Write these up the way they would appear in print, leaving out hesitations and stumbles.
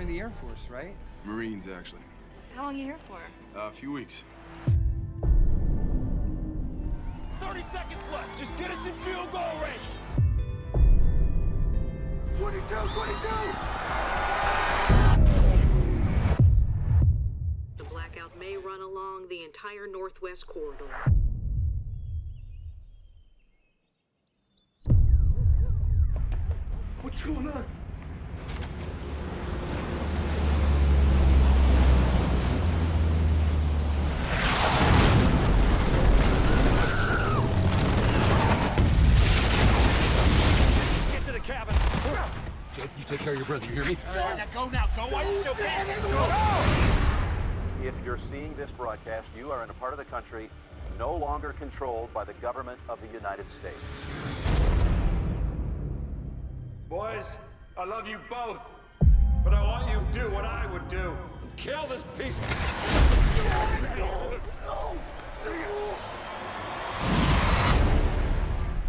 in the Air Force, right? Marines, actually. How long are you here for? A few weeks. 30 seconds left. Just get us in field goal range. 22! The blackout may run along the entire northwest corridor. What's going on? Get to the cabin. Jed, you take care of your brother, you hear me? All right, now go. Why are you still back? If you're seeing this broadcast, you are in a part of the country no longer controlled by the government of the United States. Boys, I love you both, but I want you to do what I would do. Kill this piece of...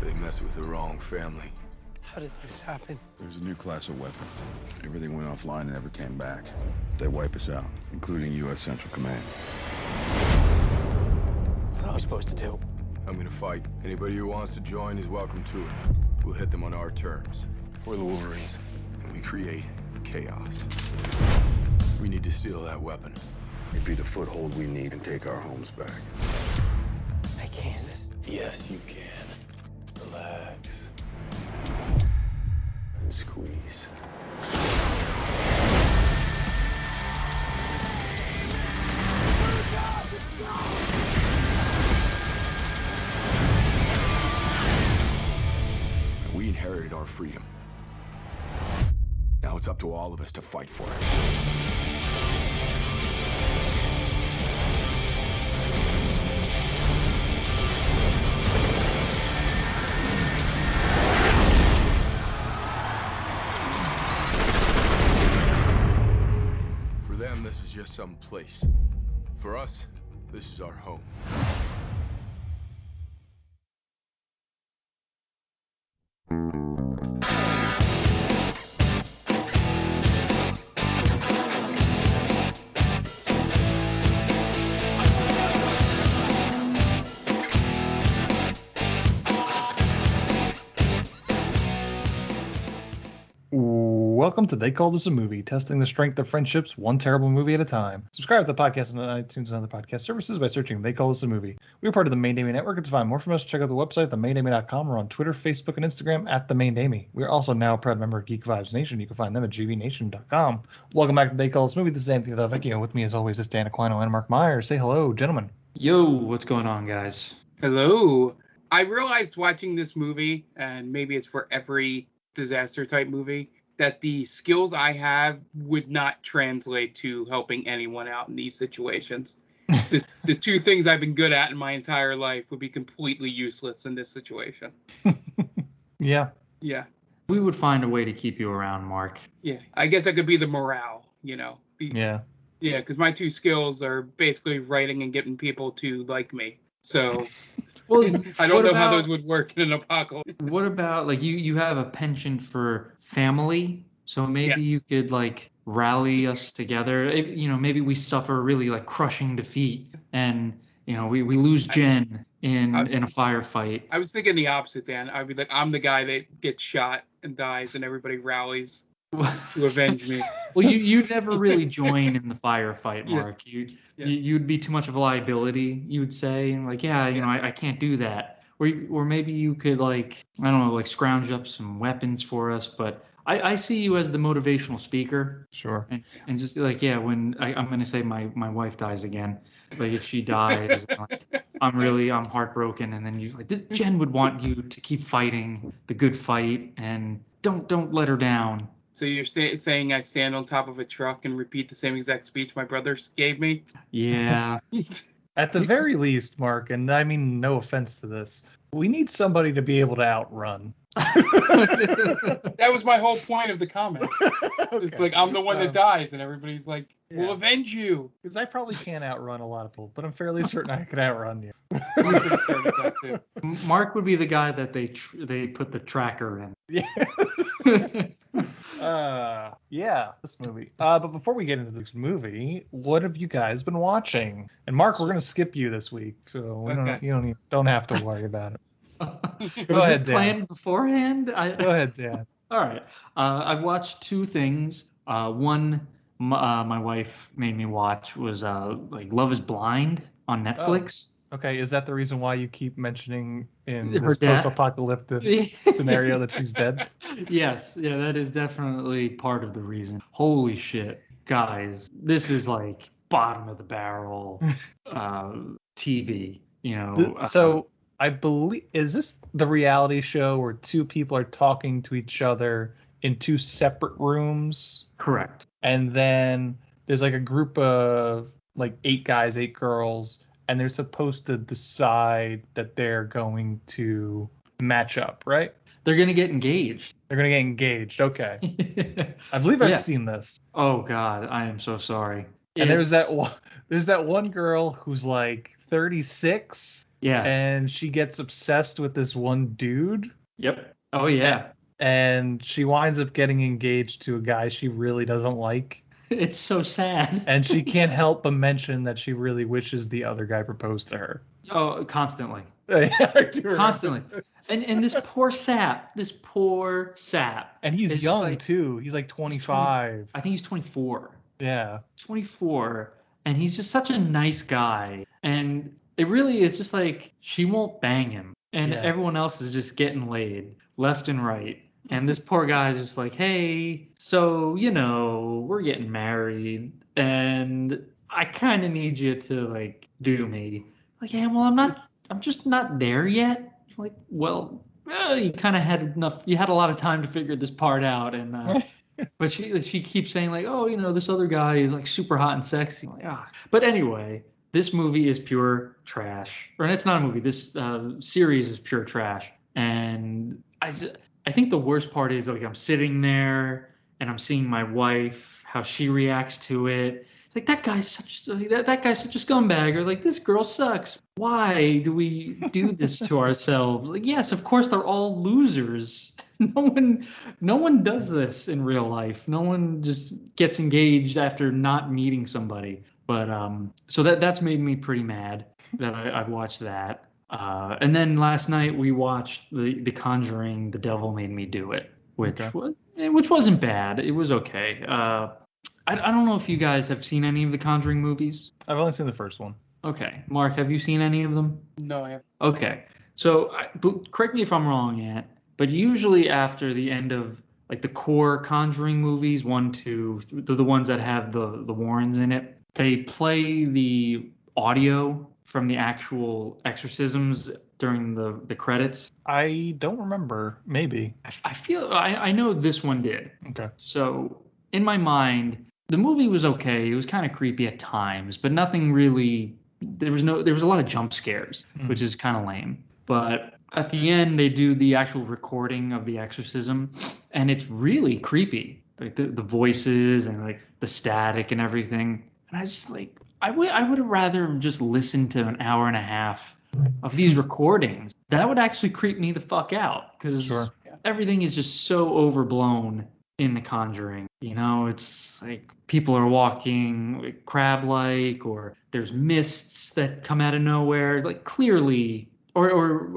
They mess with the wrong family. How did this happen? There's a new class of weapon. Everything went offline and never came back. They wipe us out, including U.S. Central Command. What am I supposed to do? I'm gonna fight. Anybody who wants to join is welcome to it. We'll hit them on our terms. We're the Wolverines, and we create chaos. We need to steal that weapon. It'd be the foothold we need and take our homes back. I can't. Yes, you can. Relax. And squeeze. We inherited our freedom. Now it's up to all of us to fight for it. For them, this is just some place. For us, this is our home. Welcome to They Call This a Movie, testing the strength of friendships one terrible movie at a time. Subscribe to the podcast on iTunes and other podcast services by searching They Call This a Movie. We're part of the Main Damie Network, and to find more from us, check out the website, themaindamie.com, or on Twitter, Facebook, and Instagram at The Main Damie. We're also now a proud member of Geek Vibes Nation. You can find them at gbnation.com. Welcome back to They Call This a Movie. This is Anthony Delvecchio. With me, as always, is Dan Aquino and Mark Myers. Say hello, gentlemen. Yo, what's going on, guys? Hello. I realized watching this movie, and maybe it's for every disaster type movie, that the skills I have would not translate to helping anyone out in these situations. The two things I've been good at in my entire life would be completely useless in this situation. Yeah. Yeah. We would find a way to keep you around, Mark. Yeah. I guess I could be the morale, you know. Yeah. Yeah, because my two skills are basically writing and getting people to like me. So... Well, I don't know how those would work in an apocalypse. What about, like, you have a penchant for family, so maybe you could, like, rally us together. Maybe we suffer really, like, crushing defeat, and, we lose Jen in a firefight. I was thinking the opposite, Dan. I'd be like, I'm the guy that gets shot and dies, and everybody rallies to avenge me. Well, you'd never really join in the firefight, Mark. You'd be too much of a liability, you would say. And like, I can't do that. Or maybe you could, like, I don't know, like, scrounge up some weapons for us. But I see you as the motivational speaker. Sure. And just like, when I'm going to say my wife dies again. Like, if she dies, I'm heartbroken. And then Jen would want you to keep fighting the good fight and don't let her down. So you're saying I stand on top of a truck and repeat the same exact speech my brother gave me? Yeah. At the very least, Mark, and I mean no offense to this, we need somebody to be able to outrun. That was my whole point of the comment. Okay. It's like, I'm the one that dies, and everybody's like, we'll avenge you. Because I probably can't outrun a lot of people, but I'm fairly certain I could outrun you. I'm pretty certain of that, too. Mark would be the guy that they put the tracker in. Yeah. yeah, this movie. But before we get into this movie, what have you guys been watching? And Mark, we're gonna skip you this week, so we Okay. don't have to worry about it. Was ahead, this Dan. planned beforehand? Go ahead, Dan. All right. I've watched two things. One, my wife made me watch was like Love Is Blind on Netflix. Okay, is that the reason why you keep mentioning in Her this dad? post-apocalyptic scenario that she's dead? Yes, yeah, that is definitely part of the reason. Holy shit, guys, this is like bottom of the barrel TV. You know. So I believe, is this the reality show where two people are talking to each other in two separate rooms? Correct. And then there's like a group of like 8 guys, 8 girls, and they're supposed to decide that they're going to match up, right? They're gonna get engaged. They're gonna get engaged. Okay. I believe I've seen this. Oh God, I am so sorry. And there's that one girl who's like 36. Yeah. And she gets obsessed with this one dude. Yep. Oh yeah. And she winds up getting engaged to a guy she really doesn't like. It's so sad. And she can't help but mention that she really wishes the other guy proposed to her. Oh, constantly. I do Constantly. And this poor sap. And he's young like, too. He's like 25. I think he's 24. Yeah. 24. And he's just such a nice guy. And it really is just like she won't bang him. And everyone else is just getting laid left and right. And this poor guy is just like, hey, so, we're getting married. And I kind of need you to, like, do me. Like, yeah, well, I'm just not there yet. I'm like, well, you kind of had enough. You had a lot of time to figure this part out. And, but she keeps saying, like, oh, this other guy is, like, super hot and sexy. I'm like, ah. But anyway, this movie is pure trash. Or it's not a movie. This series is pure trash. And I think the worst part is, like, I'm sitting there and I'm seeing my wife, how she reacts to it. It's like, that guy's such a scumbag, or like, this girl sucks. Why do we do this to ourselves? Like, yes, of course they're all losers. No one does this in real life. No one just gets engaged after not meeting somebody. But so that's made me pretty mad that I've watched that. And then last night we watched the Conjuring, The Devil Made Me Do It, which wasn't bad. It was okay. I don't know if you guys have seen any of the Conjuring movies. I've only seen the first one. Okay. Mark, have you seen any of them? No, I haven't. Okay. So correct me if I'm wrong, Ant, but usually after the end of like the core Conjuring movies, 1, 2, the ones that have the Warrens in it, they play the audio from the actual exorcisms during the credits. I don't remember. Maybe. I feel I know this one did. Okay. So in my mind, the movie was okay. It was kind of creepy at times, but nothing really. There was a lot of jump scares, which is kind of lame. But at the end, they do the actual recording of the exorcism, and it's really creepy. Like the voices and like the static and everything. And I just like. I would have rather just listened to an hour and a half of these recordings. That would actually creep me the fuck out, because everything is just so overblown in The Conjuring. It's like people are walking like crab-like, or there's mists that come out of nowhere, like clearly, or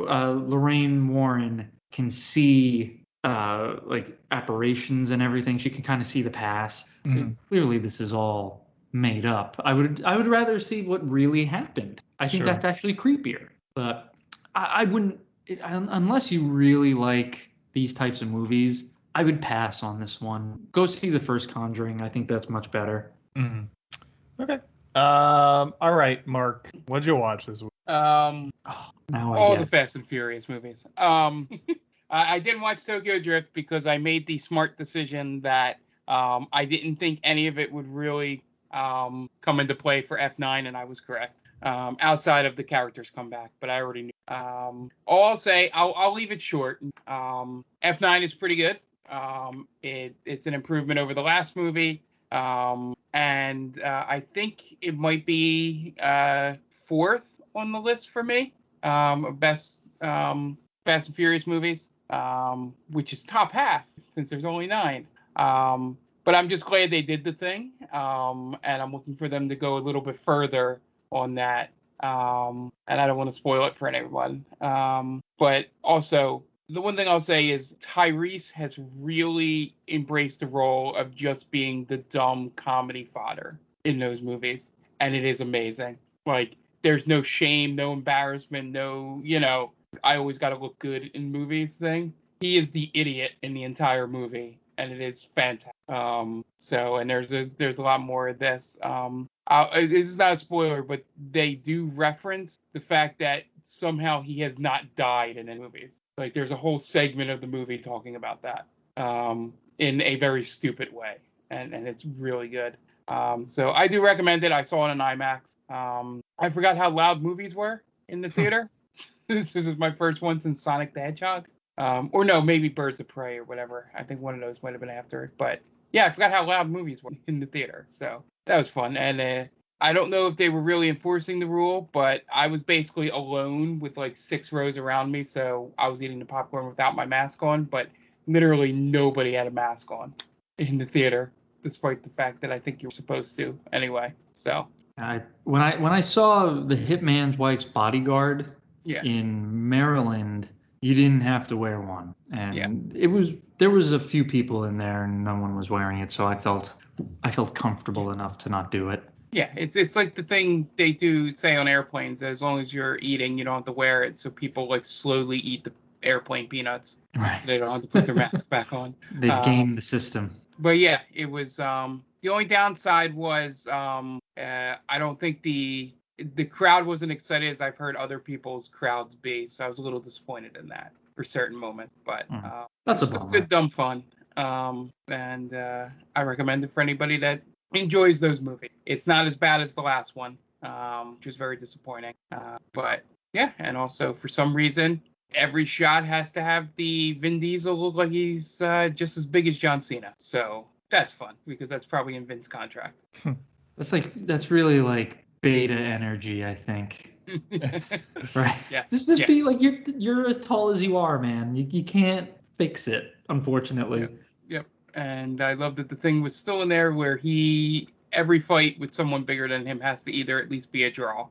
Lorraine Warren can see like apparitions and everything. She can kind of see the past. Clearly, this is all made up. I would rather see what really happened. I think that's actually creepier. But I wouldn't, unless you really like these types of movies, I would pass on this one. Go see the first Conjuring. I think that's much better. Okay. All right, Mark, what'd you watch this week? Now all the Fast and Furious movies. I didn't watch Tokyo Drift because I made the smart decision that I didn't think any of it would really come into play for F9, and I was correct. Outside of the characters come back, but I already knew. All I'll say, I'll leave it short. F9 is pretty good. It's an improvement over the last movie, and I think it might be 4th on the list for me, best Fast and Furious movies, which is top half since there's only 9. But I'm just glad they did the thing, and I'm looking for them to go a little bit further on that. And I don't want to spoil it for anyone. But also, the one thing I'll say is Tyrese has really embraced the role of just being the dumb comedy fodder in those movies, and it is amazing. Like, there's no shame, no embarrassment, no, I always got to look good in movies thing. He is the idiot in the entire movie, and it is fantastic. And there's a lot more of this. This is not a spoiler, but they do reference the fact that somehow he has not died in any movies. Like, there's a whole segment of the movie talking about that in a very stupid way, and it's really good. So I do recommend it. I saw it in IMAX. I forgot how loud movies were in the theater. This is my first one since Sonic the Hedgehog. Or no, maybe Birds of Prey or whatever. I think one of those might have been after it. But yeah, I forgot how loud movies were in the theater. So that was fun. And I don't know if they were really enforcing the rule, but I was basically alone with like 6 rows around me. So I was eating the popcorn without my mask on, but literally nobody had a mask on in the theater, despite the fact that I think you're supposed to anyway. So when I saw The Hitman's Wife's Bodyguard in Maryland, you didn't have to wear one, and there was a few people in there and no one was wearing it, so I felt comfortable enough to not do it. Yeah, it's like the thing they do say on airplanes. As long as you're eating, you don't have to wear it, so people like slowly eat the airplane peanuts, right? So they don't have to put their mask back on. They've gamed the system. But yeah, it was the only downside was I don't think the crowd wasn't excited as I've heard other people's crowds be, so I was a little disappointed in that for certain moments. But that's still good, dumb fun. And I recommend it for anybody that enjoys those movies. It's not as bad as the last one, which was very disappointing. But yeah, and also for some reason, every shot has to have the Vin Diesel look like he's just as big as John Cena. So that's fun because that's probably in Vin's contract. That's really like beta energy, I think. Right. Yeah. Just be like you're as tall as you are, man. You can't fix it, unfortunately. Yep. And I love that the thing was still in there where every fight with someone bigger than him has to either at least be a draw.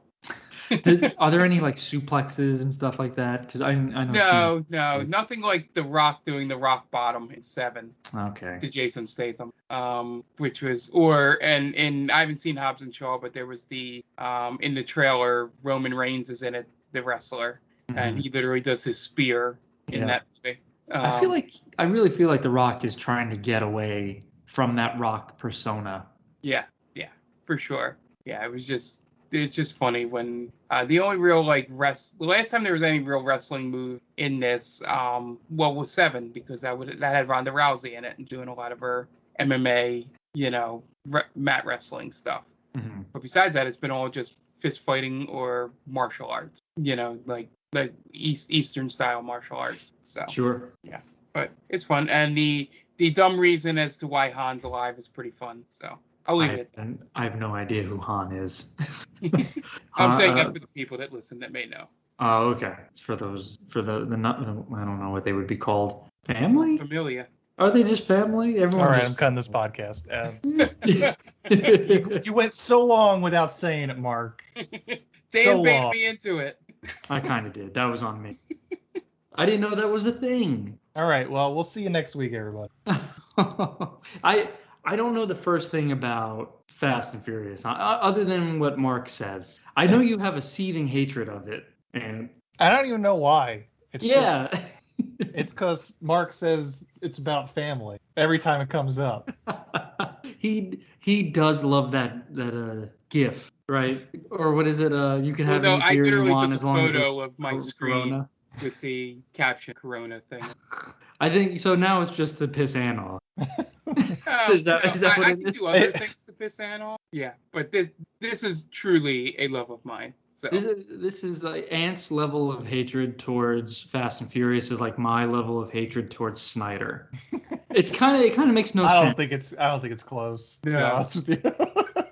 Are there any like suplexes and stuff like that? Because I know. No, nothing like The Rock doing the rock bottom in 7. Okay. To Jason Statham, which was and I haven't seen Hobbs and Shaw, but there was the in the trailer Roman Reigns is in it, the wrestler, and he literally does his spear in that movie. I really feel like The Rock is trying to get away from that Rock persona. Yeah, for sure. Yeah, it's just funny when the only real the last time there was any real wrestling move in this was 7, because that had Ronda Rousey in it and doing a lot of her MMA mat wrestling stuff. But besides that, it's been all just fist fighting or martial arts, like Eastern style martial arts. So sure. Yeah, but it's fun, and the dumb reason as to why Han's alive is pretty fun. So I'll leave it. I have no idea who Han is. I'm saying that for the people that listen that may know. Oh, okay. It's for the I don't know what they would be called. Family? Familia. Are they just family? All right, I'm cutting this podcast. You went so long without saying it, Mark. Dan baited me into it. I kind of did. That was on me. I didn't know that was a thing. All right. Well, we'll see you next week, everybody. I don't know the first thing about Fast and Furious, other than what Mark says. I know you have a seething hatred of it, and I don't even know why. It's because Mark says it's about family every time it comes up. He does love that GIF, right? Or what is it? You can have any I beer literally you want took as a long as photo it's of my screen Corona. With the caption Corona thing. I think so. Now it's just to piss Ann off. Is that what I it can is? do other things to piss Ann off. Yeah, but this is truly a love of mine. So this is like Ant's level of hatred towards Fast and Furious is like my level of hatred towards Snyder. It kind of makes no sense. I don't think it's close. To be honest with you.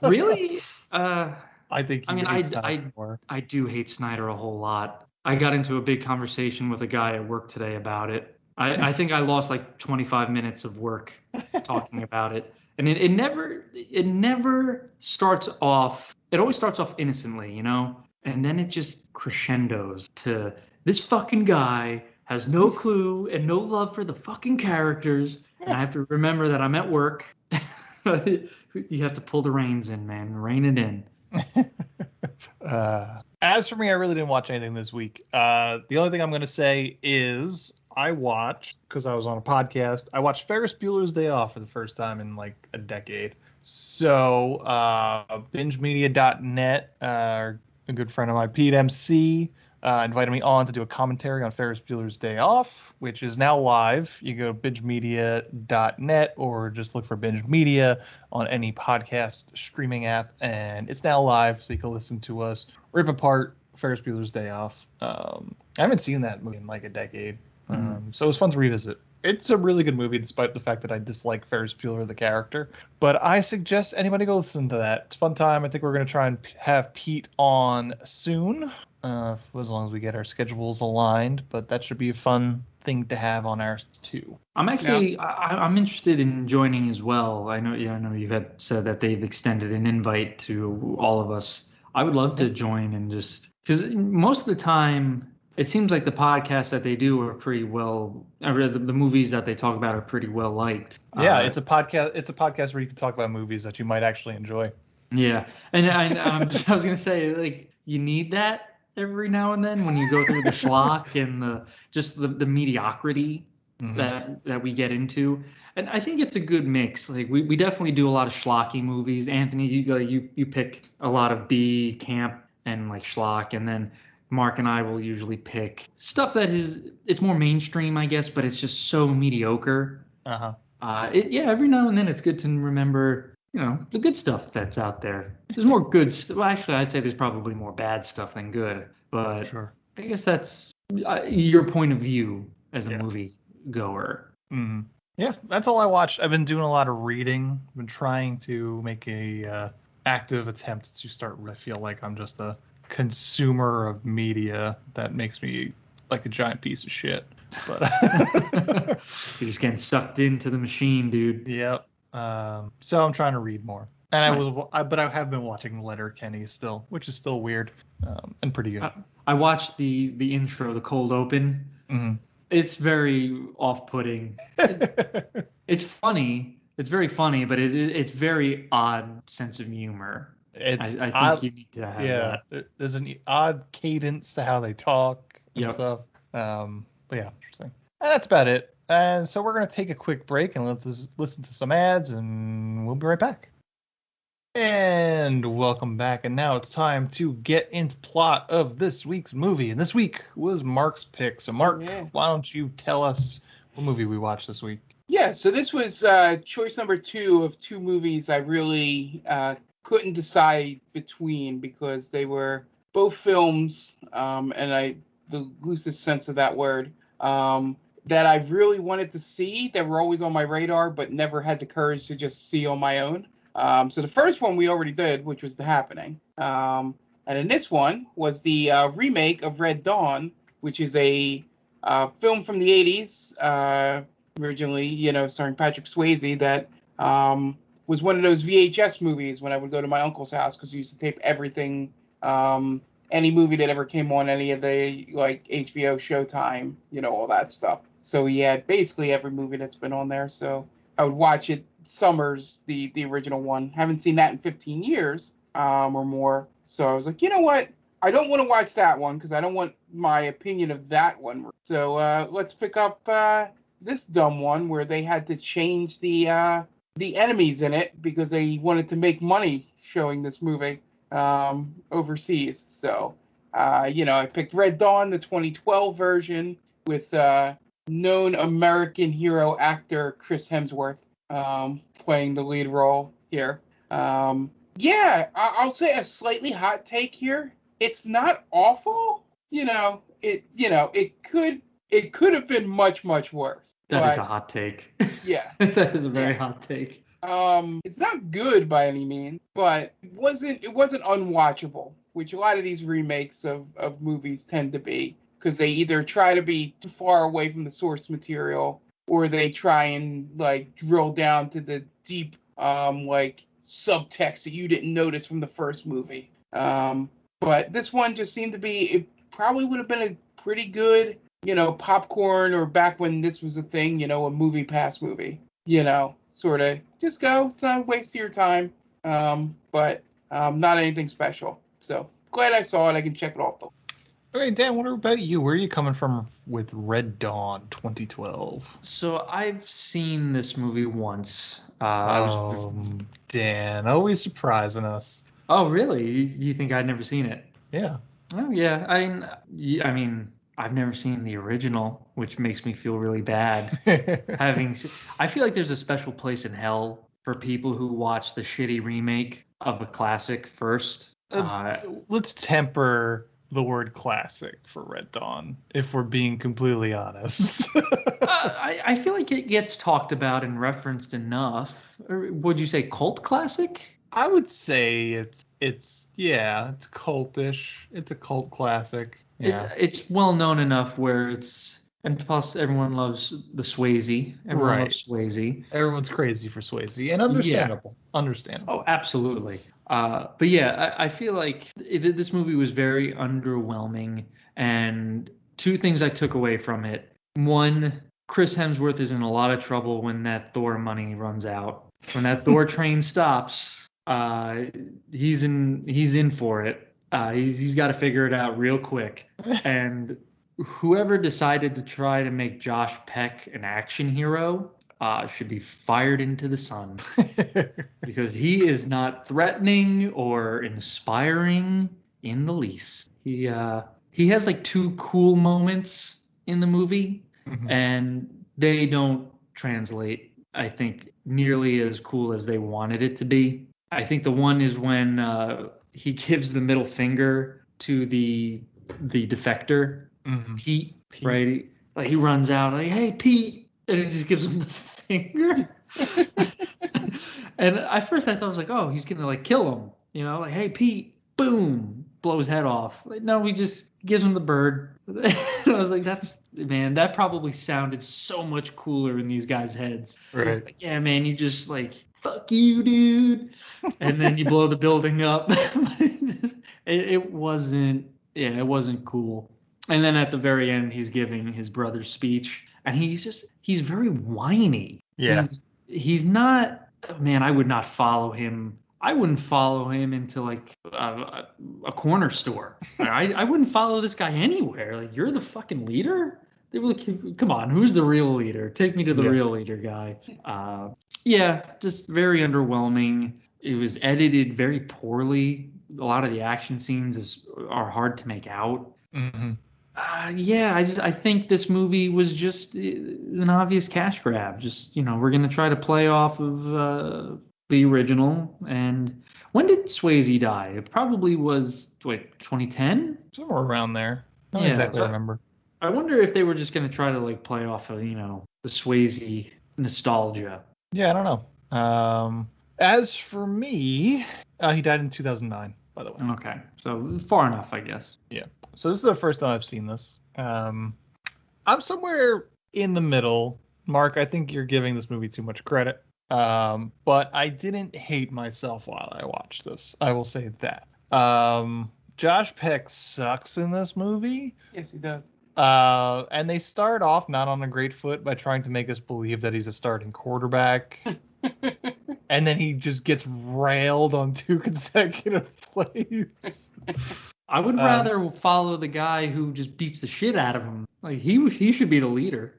Really? I think. I do hate Snyder a whole lot. I got into a big conversation with a guy at work today about it, I think I lost like 25 minutes of work talking about it. And it never starts off, it always starts off innocently, you know? And then it just crescendos to this fucking guy has no clue and no love for the fucking characters. And I have to remember that I'm at work. You have to pull the reins in, man. Rein it in. As for me, I really didn't watch anything this week. The only thing I'm going to say is I watched, because I was on a podcast, I watched Ferris Bueller's Day Off for the first time in like a decade. So bingemedia.net, a good friend of mine, Pete MC, invited me on to do a commentary on Ferris Bueller's Day Off, which is now live. You go to bingemedia.net or just look for Binge Media on any podcast streaming app, and it's now live, so you can listen to us rip apart Ferris Bueller's Day Off. I haven't seen that movie in like a decade, so it was fun to revisit. It's a really good movie, despite the fact that I dislike Ferris Bueller, the character. But I suggest anybody go listen to that. It's a fun time. I think we're going to try and have Pete on soon, as long as we get our schedules aligned. But that should be a fun thing to have on ours, too. I'm actually, I'm interested in joining as well. I know you had said that they've extended an invite to all of us. I would love to join and just, because most of the time, it seems like the podcasts that they do are pretty well. The movies that they talk about are pretty well liked. Yeah, it's a podcast. It's a podcast where you can talk about movies that you might actually enjoy. Yeah, and I was gonna say, like, you need that every now and then when you go through the schlock and the mediocrity that we get into. And I think it's a good mix. Like we definitely do a lot of schlocky movies. Anthony, you pick a lot of B camp and like schlock, and then Mark and I will usually pick stuff that it's more mainstream, I guess, but it's just so mediocre. Every now and then it's good to remember, the good stuff that's out there. There's more good stuff. Well, actually, I'd say there's probably more bad stuff than good, but sure. I guess that's your point of view as a movie goer. Mm-hmm. Yeah, that's all I watched. I've been doing a lot of reading. I've been trying to make a active attempt to start. I feel like I'm just a consumer of media that makes me like a giant piece of shit, but you're just getting sucked into the machine, dude. Yep. So I'm trying to read more, and but I have been watching Letterkenny still, which is still weird, and pretty good. I watched the intro, the cold open. It's very off-putting. It's funny. It's very funny, but it's very odd sense of humor. I think you need to have that. There's an odd cadence to how they talk and stuff. But yeah, interesting. And that's about it. And so we're going to take a quick break and let's listen to some ads, and we'll be right back. And welcome back. And now it's time to get into plot of this week's movie. And this week was Mark's pick. So Mark, why don't you tell us what movie we watched this week? Yeah, so this was choice number 2 of 2 movies I really couldn't decide between, because they were both films, and the loosest sense of that word, that I really wanted to see, that were always on my radar, but never had the courage to just see on my own. So the first one we already did, which was The Happening. And then this one was the remake of Red Dawn, which is a film from the 80s, originally, starring Patrick Swayze, that was one of those VHS movies when I would go to my uncle's house, because he used to tape everything, any movie that ever came on any of the, like, HBO, Showtime, all that stuff. So he had basically every movie that's been on there. So I would watch it summers, the original one. Haven't seen that in 15 years or more. So I was like, you know what? I don't want to watch that one because I don't want my opinion of that one. So let's pick up this dumb one where they had to change the enemies in it because they wanted to make money showing this movie overseas. So, I picked Red Dawn, the 2012 version, with known American hero actor Chris Hemsworth playing the lead role here. I'll say a slightly hot take here. It's not awful. It could have been much, much worse. That is a hot take. Yeah. That is a very hot take. It's not good by any means, but it wasn't unwatchable, which a lot of these remakes of movies tend to be. because they either try to be too far away from the source material, or they try and like drill down to the deep like subtext that you didn't notice from the first movie. But this one just seemed to be, it probably would have been a pretty good, popcorn, or back when this was a thing, a movie pass movie, sort of just go. It's not a waste of your time. But not anything special. So glad I saw it. I can check it off the. Okay, Dan, what about you? Where are you coming from with Red Dawn 2012? So I've seen this movie once. Dan, always surprising us. Oh, really? You think I'd never seen it? Yeah. Oh, yeah. I mean, I've never seen the original, which makes me feel really bad. I feel like there's a special place in hell for people who watch the shitty remake of a classic first. Let's temper the word classic for Red Dawn, if we're being completely honest. I feel like it gets talked about and referenced enough. Or would you say cult classic? I would say it's cultish. It's a cult classic. Yeah. It's well known enough where it's, and plus everyone loves the Swayze. Everyone loves Swayze. Everyone's crazy for Swayze, and understandable. Yeah. Understandable. Oh, absolutely. But yeah, I feel like this movie was very underwhelming, and two things I took away from it. One, Chris Hemsworth is in a lot of trouble when that Thor money runs out. When that Thor train stops, he's in for it. He's got to figure it out real quick. And whoever decided to try to make Josh Peck an action hero should be fired into the sun, because he is not threatening or inspiring in the least. He has like two cool moments in the movie, and they don't translate, I think, nearly as cool as they wanted it to be. I think the one is when he gives the middle finger to the defector, Pete, right? Like he runs out like, "Hey, Pete," and he just gives him the finger. And at first I thought, I was like, oh, he's gonna like kill him, like, "Hey, Pete," boom, blow his head off. Like, no, he just gives him the bird. And I was like, that probably sounded so much cooler in these guys' heads. Right. Like, yeah, man, you just like, "Fuck you, dude," and then you blow the building up. It wasn't cool. And then at the very end, he's giving his brother's speech, and he's very whiny. Yeah. He's not, man, I would not follow him. I wouldn't follow him into like a corner store. I wouldn't follow this guy anywhere. Like, you're the fucking leader? They were like, come on, who's the real leader? Take me to the real leader guy. Just very underwhelming. It was edited very poorly. A lot of the action scenes are hard to make out. I think this movie was just an obvious cash grab. Just, we're going to try to play off of the original. And when did Swayze die? It probably was, 2010? Somewhere around there. I don't exactly remember. I wonder if they were just going to try to like play off of, the Swayze nostalgia. Yeah, I don't know. As for me, he died in 2009, by the way. Okay, so far enough, I guess. Yeah. So this is the first time I've seen this. I'm somewhere in the middle. Mark, I think you're giving this movie too much credit. But I didn't hate myself while I watched this. I will say that. Josh Peck sucks in this movie. Yes, he does. And they start off not on a great foot by trying to make us believe that he's a starting quarterback. And then he just gets railed on 2 consecutive plays. I would rather follow the guy who just beats the shit out of him. Like, he should be the leader.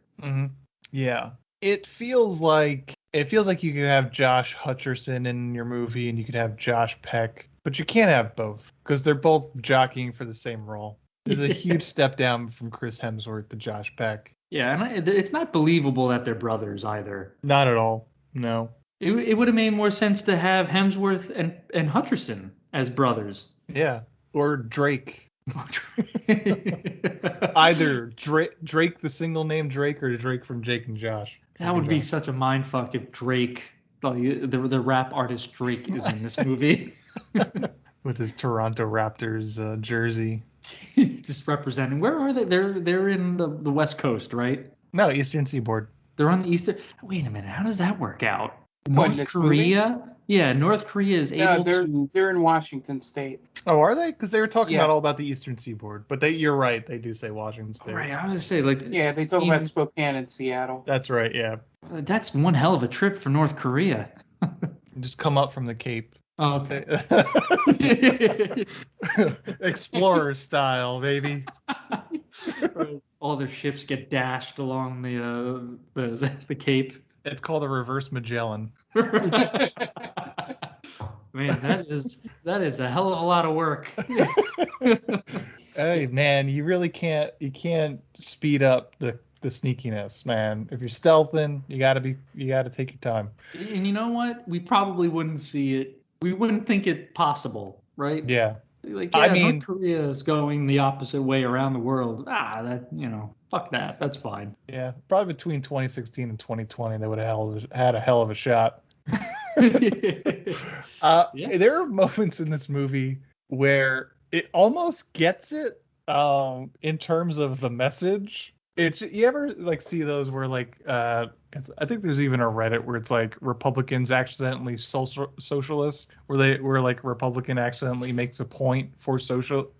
Yeah. It feels like you could have Josh Hutcherson in your movie and you could have Josh Peck, but you can't have both because they're both jockeying for the same role. There's a huge step down from Chris Hemsworth to Josh Peck. Yeah, and it's not believable that they're brothers either. Not at all. No. It would have made more sense to have Hemsworth and Hutcherson as brothers. Yeah. Or Drake. Either Drake, the single name Drake, or Drake from Jake and Josh. That would be such a mindfuck if Drake, the rap artist Drake, is in this movie. With his Toronto Raptors jersey. Just representing. Where are they? They're in the West Coast, right? No, Eastern Seaboard. They're on the Eastern. Wait a minute. How does that work out? What, in North this Korea? movie? Yeah, North Korea is No, able to. they're in Washington State. Oh, are they? Because they were talking Yeah. about all about the Eastern Seaboard. But you're right. They do say Washington State. Right. I was gonna say like. Yeah, they talk about Spokane and Seattle. That's right. Yeah. That's one hell of a trip for North Korea. Just come up from the Cape. Oh, okay. Explorer style, baby. All their ships get dashed along the Cape. It's called a reverse Magellan. Man, that is a hell of a lot of work. Hey man, you can't speed up the sneakiness, man. If you're stealthing, you gotta take your time. And you know what? We probably wouldn't see it. We wouldn't think it possible, right? Yeah. Like, I mean, North Korea is going the opposite way around the world. Fuck that. That's fine. Yeah, probably between 2016 and 2020, they would have had a hell of a shot. Yeah. There are moments in this movie where it almost gets it in terms of the message. You ever like see those where like I think there's even a Reddit where it's like Republicans accidentally socialists, where like Republican accidentally makes a point for socialism,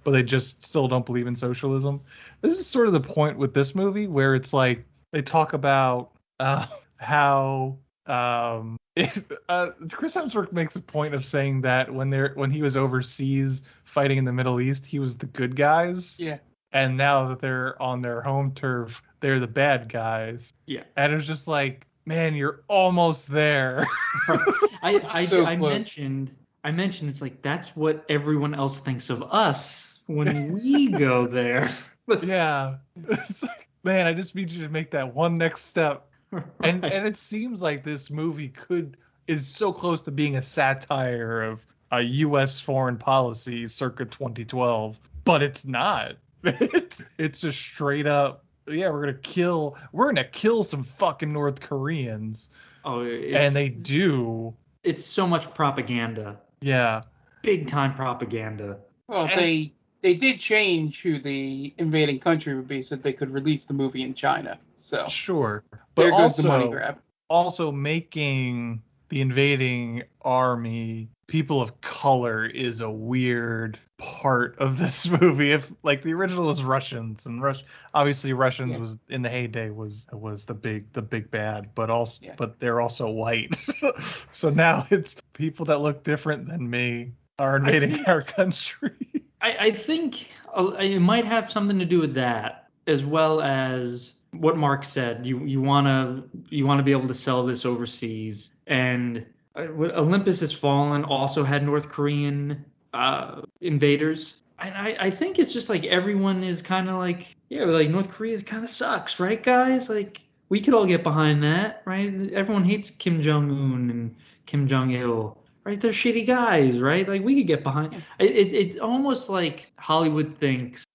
but they just still don't believe in socialism. This is sort of the point with this movie where it's like they talk about how Chris Hemsworth makes a point of saying that when he was overseas fighting in the Middle East, he was the good guys. Yeah. And now that they're on their home turf, they're the bad guys. Yeah. And it was just like, man, you're almost there. I mentioned it's like that's what everyone else thinks of us when we go there. Yeah. It's like, man, I just need you to make that one next step. Right. And it seems like this movie is so close to being a satire of a U.S. foreign policy circa 2012, but it's not. It's just straight up, yeah, we're gonna kill some fucking North Koreans. Oh, and they do. It's so much propaganda. Yeah. Big time propaganda. Well, they did change who the invading country would be so that they could release the movie in China. So sure. But there goes the money grab. Also making the invading army people of color is a weird part of this movie. If like the original was Russians, and obviously Russians was in the heyday was the big bad, but they're also white. So now it's people that look different than me are invading our country. I think it might have something to do with that, as well as what Mark said. You wanna be able to sell this overseas, and Olympus Has Fallen also had North Korean invaders. And I think it's just like everyone is kind of like, yeah, like North Korea kind of sucks, right, guys? Like we could all get behind that, right? Everyone hates Kim Jong-un and Kim Jong-il, right? They're shitty guys, right? Like we could get behind. It's almost like Hollywood thinks,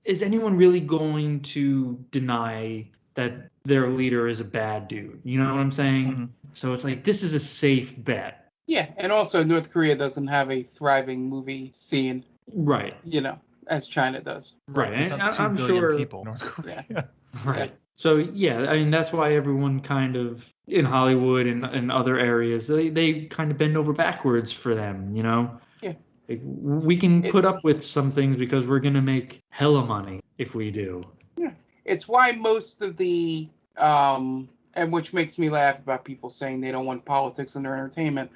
is anyone really going to deny that their leader is a bad dude? You know what I'm saying? Mm-hmm. So it's like, this is a safe bet. Yeah, and also North Korea doesn't have a thriving movie scene. Right. You know, as China does. Right. And I'm sure people. North Korea. Yeah. Right. Yeah. So, yeah, I mean, that's why everyone kind of in Hollywood and other areas, they kind of bend over backwards for them, you know? Yeah. Like, we can put up with some things because we're going to make hella money if we do. Yeah. It's why most of the, and which makes me laugh about people saying they don't want politics in their entertainment,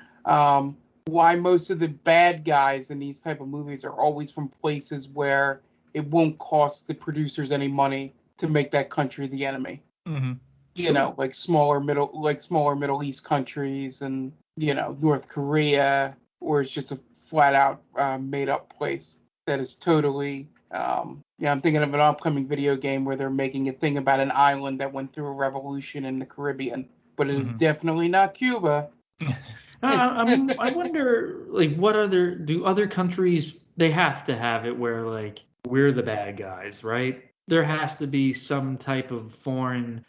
why most of the bad guys in these type of movies are always from places where it won't cost the producers any money to make that country the enemy. Mm-hmm. You know, like smaller Middle East countries, and you know, North Korea, or it's just a flat out made up place that is totally. I'm thinking of an upcoming video game where they're making a thing about an island that went through a revolution in the Caribbean, but it is definitely not Cuba. I wonder, like, do other countries, they have to have it where, like, we're the bad guys, right? There has to be some type of foreign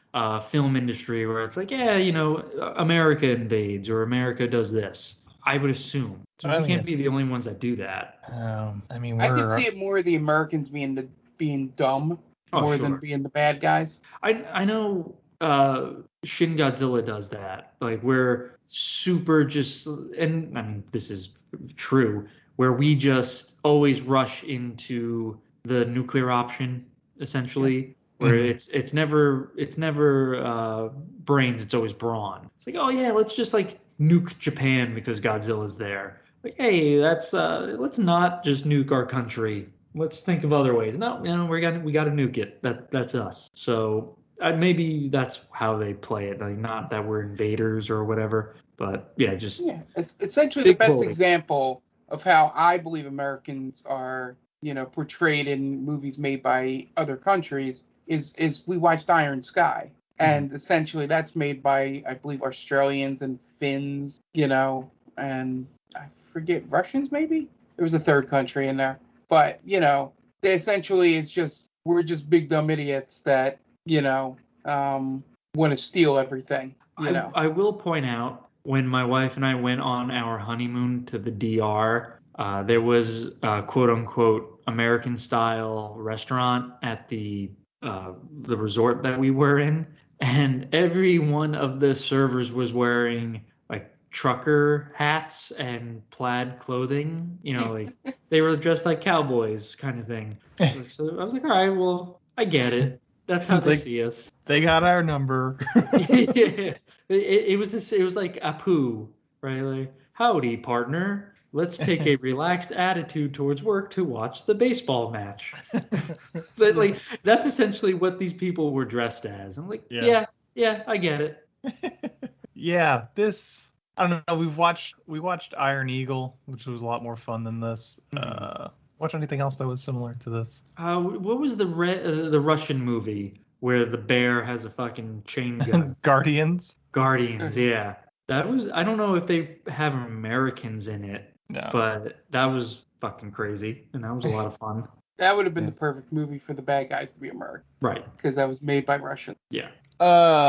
film industry where it's like, yeah, you know, America invades or America does this. I would assume. So we can't be the only ones that do that. I mean, I could see it more the Americans being dumb more than being the bad guys. I know Shin Godzilla does that. Like we're super just, and I mean this is true, where we just always rush into the nuclear option essentially. Where it's never brains, it's always brawn. It's like, oh yeah, let's just like nuke Japan because Godzilla's there. Like, hey, that's let's not just nuke our country. Let's think of other ways. No, we got to nuke it. That's us. So maybe that's how they play it. Like, not that we're invaders or whatever, but just It's essentially the best example of how I believe Americans are, portrayed in movies made by other countries. Is we watched Iron Sky, and essentially that's made by, I believe, Australians and Finns, and I forget, Russians maybe. There was a third country in there, but they essentially we're just big dumb idiots that want to steal everything. I will point out, when my wife and I went on our honeymoon to the DR, there was a quote unquote American style restaurant at the resort that we were in, and every one of the servers was wearing like trucker hats and plaid clothing, like they were dressed like cowboys kind of thing. So I was like, all right, well, I get it. That's how they see us. They got our number. Yeah. It was like Apu, right? Like, howdy, partner. Let's take a relaxed attitude towards work to watch the baseball match. But like, that's essentially what these people were dressed as. I'm like, yeah, I get it. Yeah, this, I don't know. We watched Iron Eagle, which was a lot more fun than this. Watch anything else that was similar to this? What was the Russian movie where the bear has a fucking chain gun? Guardians, yeah. That was, I don't know if they have Americans in it. No. But that was fucking crazy, and that was a lot of fun. That would have been the perfect movie for the bad guys to be American. Right. Because that was made by Russians. Yeah.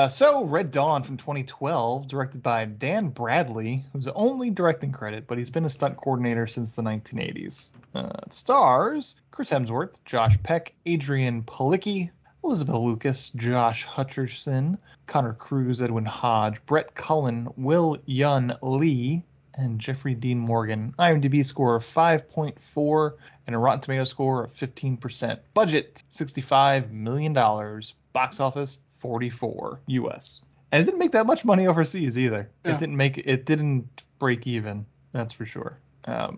So Red Dawn from 2012, directed by Dan Bradley, who's the only directing credit, but he's been a stunt coordinator since the 1980s. It stars Chris Hemsworth, Josh Peck, Adrian Palicki, Elizabeth Lucas, Josh Hutcherson, Connor Cruz, Edwin Hodge, Brett Cullen, Will Yun Lee, and Jeffrey Dean Morgan. IMDb score of 5.4 and a Rotten Tomato score of 15%. Budget $65 million. Box office 44 US. And it didn't make that much money overseas either. Yeah. It didn't break even. That's for sure. I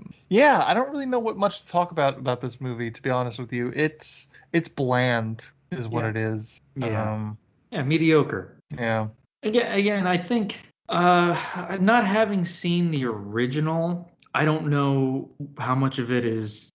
don't really know what much to talk about this movie, to be honest with you. It's bland is what it is. Yeah. Mediocre. Yeah. Again, I think not having seen the original, I don't know how much of it is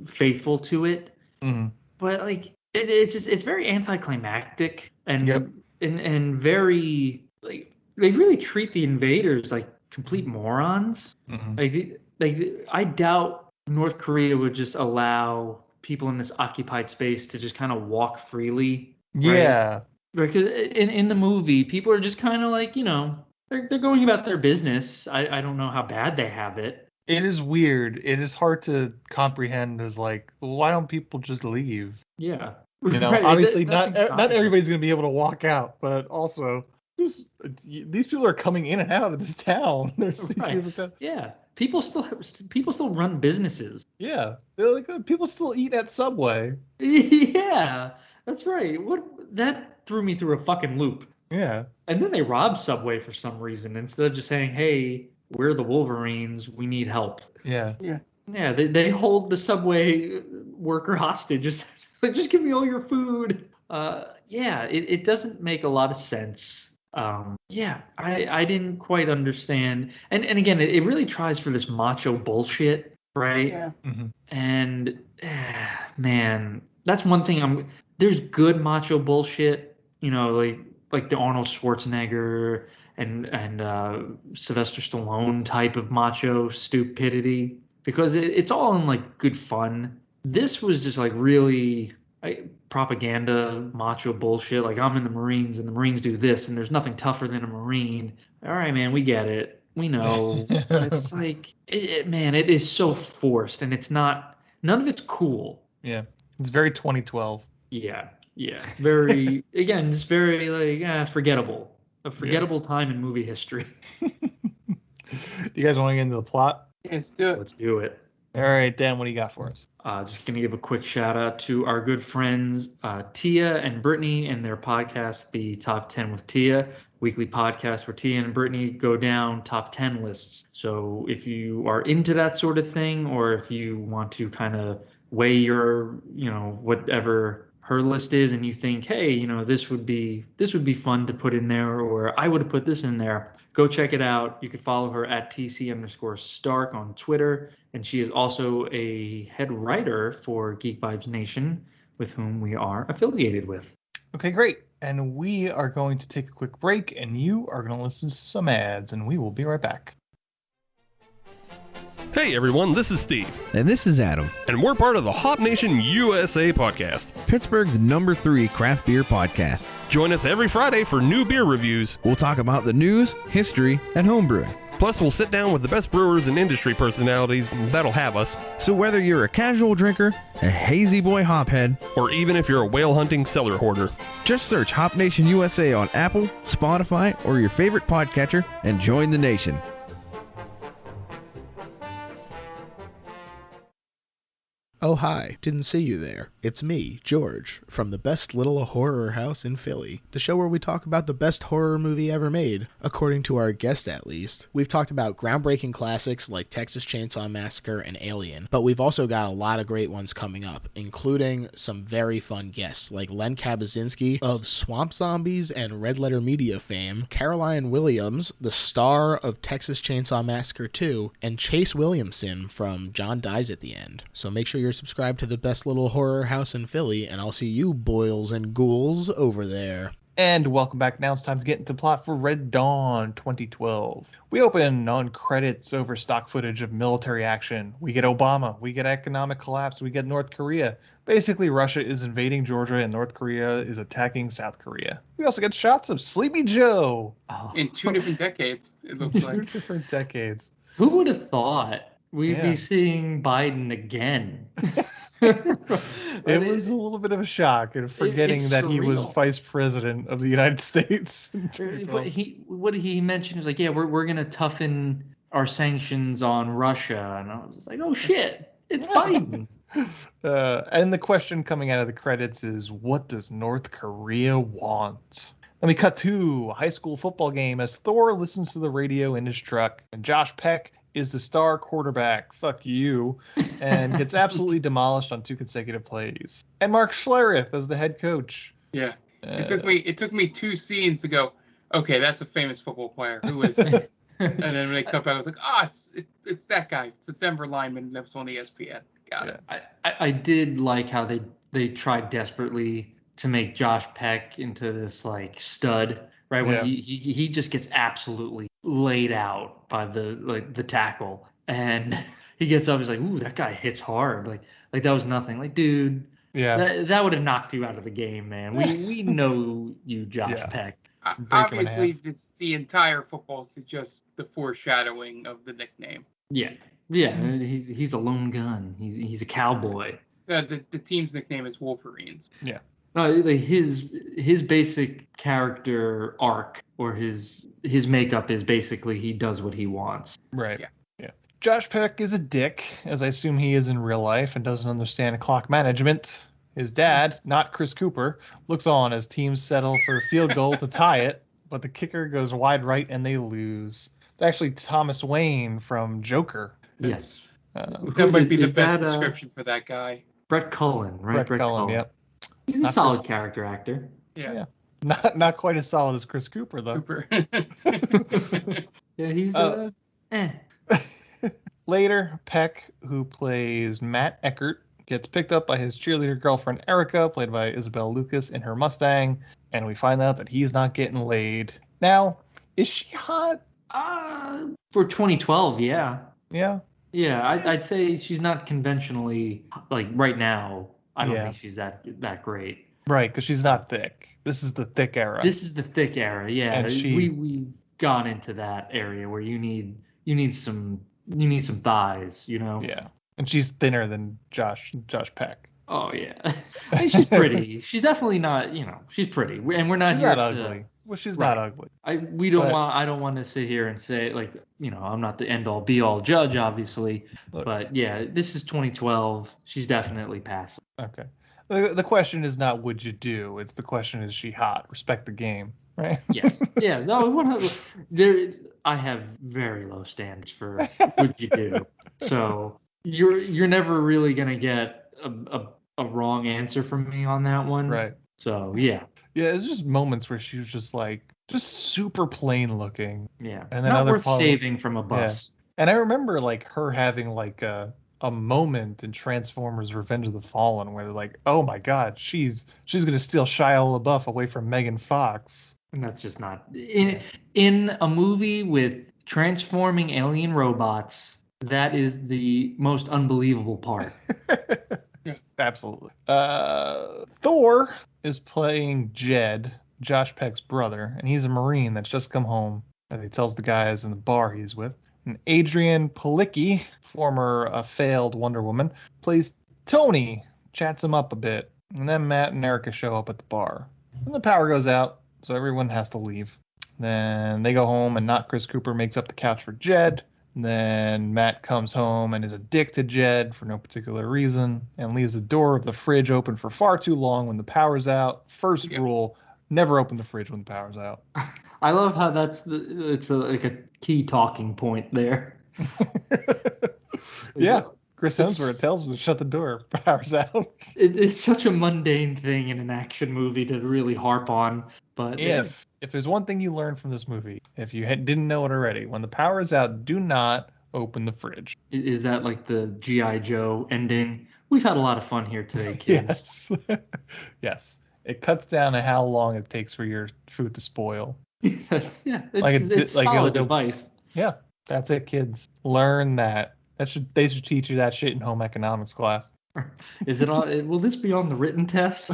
faithful to it. Mm-hmm. But like it's very anticlimactic and very, like, they really treat the invaders like complete morons. Mm-hmm. Like I doubt North Korea would just allow people in this occupied space to just kind of walk freely. Yeah. Right? Because in the movie, people are just kind of like, they're going about their business. I don't know how bad they have it. It is weird. It is hard to comprehend as like, well, why don't people just leave? Yeah. Right. Obviously not everybody's going to be able to walk out, but also these people are coming in and out of this town. They're right. Yeah. People still run businesses. Yeah. They're like, people still eat at Subway. Yeah. That's right. That threw me through a fucking loop. Yeah. And then they robbed Subway for some reason instead of just saying, "Hey, we're the Wolverines. We need help." Yeah. Yeah. Yeah. They hold the Subway worker hostage. Just give me all your food. It doesn't make a lot of sense. I didn't quite understand. And again, it really tries for this macho bullshit, right? Yeah. Mm-hmm. And man, that's one thing there's good macho bullshit, like the Arnold Schwarzenegger and Sylvester Stallone type of macho stupidity, because it's all in like good fun. This was just like really propaganda macho bullshit. Like, I'm in the Marines and the Marines do this and there's nothing tougher than a Marine. All right, man, we get it. We know. But it's like, man, it is so forced, and it's not. None of it's cool. Yeah, it's very 2012. Yeah. Very, again, just very like forgettable. A forgettable time in movie history. Do you guys want to get into the plot? Let's do it. Let's do it. All right, Dan, what do you got for us? Just going to give a quick shout out to our good friends Tia and Brittany and their podcast, The Top 10 with Tia, weekly podcast where Tia and Brittany go down top 10 lists. So if you are into that sort of thing, or if you want to kind of weigh your, whatever her list is, and you think, hey, this would be fun to put in there, or I would have put this in there, go check it out. You can follow her at TC_Stark on Twitter. And she is also a head writer for Geek Vibes Nation, with whom we are affiliated with. Okay, great. And we are going to take a quick break, and you are going to listen to some ads, and we will be right back. Hey everyone, this is Steve. And this is Adam. And we're part of the Hop Nation USA podcast, Pittsburgh's #3 craft beer podcast. Join us every Friday for new beer reviews. We'll talk about the news, history, and homebrewing. Plus, we'll sit down with the best brewers and industry personalities that'll have us. So whether you're a casual drinker, a hazy boy hophead, or even if you're a whale hunting cellar hoarder, just search Hop Nation USA on Apple, Spotify, or your favorite podcatcher and join the nation. Oh hi, didn't see you there. It's me, George, from the best little horror house in Philly, the show where we talk about the best horror movie ever made, according to our guest at least. We've talked about groundbreaking classics like Texas Chainsaw Massacre and Alien, but we've also got a lot of great ones coming up, including some very fun guests like Len Kabaczynski of Swamp Zombies and Red Letter Media fame, Caroline Williams, the star of Texas Chainsaw Massacre 2, and Chase Williamson from John Dies at the End. So make sure you're subscribed to the best little horror house in Philly, and I'll see you boils and ghouls over there. And welcome back. Now it's time to get into the plot for Red Dawn 2012. We open on credits over stock footage of military action. We get Obama. We get economic collapse. We get North Korea. Basically, Russia is invading Georgia and North Korea is attacking South Korea. We also get shots of Sleepy Joe. In 2 different decades, it looks like. 2 different decades. Who would have thought we'd be seeing Biden again? It was a little bit of a shock, and forgetting that he was vice president of the United States. But what he mentioned was like, yeah, we're gonna toughen our sanctions on Russia, and I was just like, oh shit, it's Biden. And the question coming out of the credits is, what does North Korea want? Then we cut to a high school football game as Thor listens to the radio in his truck, and Josh Peck is the star quarterback, fuck you, and gets absolutely demolished on 2 consecutive plays. And Mark Schlereth as the head coach. Yeah. It took me 2 scenes to go, okay, that's a famous football player. Who is it? And then when they cut back, I was like, it's that guy. It's the Denver lineman that was on ESPN. Got it. I did like how they tried desperately to make Josh Peck into this like stud, right? When he just gets absolutely laid out by the tackle, and he gets up, he's like, ooh, that guy hits hard. Like that was nothing. Like, dude, that would have knocked you out of the game, man. We know you, Josh Peck. Obviously, the entire football is just the foreshadowing of the nickname. Yeah. He's a lone gun. He's a cowboy. The team's nickname is Wolverines. Yeah. His basic character arc, or his makeup, is basically he does what he wants. Right. Yeah. Josh Peck is a dick, as I assume he is in real life, and doesn't understand clock management. His dad, not Chris Cooper, looks on as teams settle for a field goal to tie it, but the kicker goes wide right and they lose. It's actually Thomas Wayne from Joker. Yes. That might be the best description for that guy. Brett Cullen, right? Brett Cullen, yep. He's a solid character actor. Yeah. Not quite as solid as Chris Cooper, though. Yeah, he's Later, Peck, who plays Matt Eckert, gets picked up by his cheerleader girlfriend Erica, played by Isabel Lucas, in her Mustang, and we find out that he's not getting laid. Now, is she hot? For 2012, yeah. Yeah? Yeah, I'd say she's not conventionally, like, right now, I don't think she's that great. Right, because she's not thick. This is the thick era. Yeah. And gone into that area where you need some thighs, you know. Yeah. And she's thinner than Josh Peck. Oh yeah. I mean, she's pretty. She's definitely not, you know, she's pretty. And we're not She's here not to ugly. Well, she's right. not ugly. I don't want to sit here and say, like, you know, I'm not the end all be all judge, obviously. Look. But yeah, this is 2012. She's definitely passing. Okay. The question is not would you do. It's the question is she hot? Respect the game, right? Yes. Yeah. No. I have very low standards for would you do. So you're never really gonna get a wrong answer from me on that one. Right. So yeah. Yeah, it's just moments where she was just super plain looking. Yeah. And then not worth saving from a bus. Yeah. And I remember like her having like a moment in Transformers Revenge of the Fallen where they're like, oh my god, she's gonna steal Shia LaBeouf away from Megan Fox. And that's just not in a movie with transforming alien robots. That is the most unbelievable part. Absolutely. Thor is playing Jed, Josh Peck's brother, and he's a Marine that's just come home. And he tells the guys in the bar he's with. And Adrian Palicki, former failed Wonder Woman, plays Tony, chats him up a bit. And then Matt and Erica show up at the bar. And the power goes out, so everyone has to leave. Then they go home, and not Chris Cooper makes up the couch for Jed. Then Matt comes home and is a dick to Jed for no particular reason and leaves the door of the fridge open for far too long when the power's out. First rule, never open the fridge when the power's out. I love how it's like a key talking point there. Yeah. Chris Hemsworth tells him to shut the door. Power's out. It's such a mundane thing in an action movie to really harp on. But if there's one thing you learned from this movie, if you didn't know it already, when the power is out, do not open the fridge. Is that like the G.I. Joe ending? We've had a lot of fun here today, kids. Yes. Yes. It cuts down to how long it takes for your food to spoil. It's solid advice. Yeah, that's it, kids. Learn that. They should teach you that shit in home economics class. Is it on? Will this be on the written test?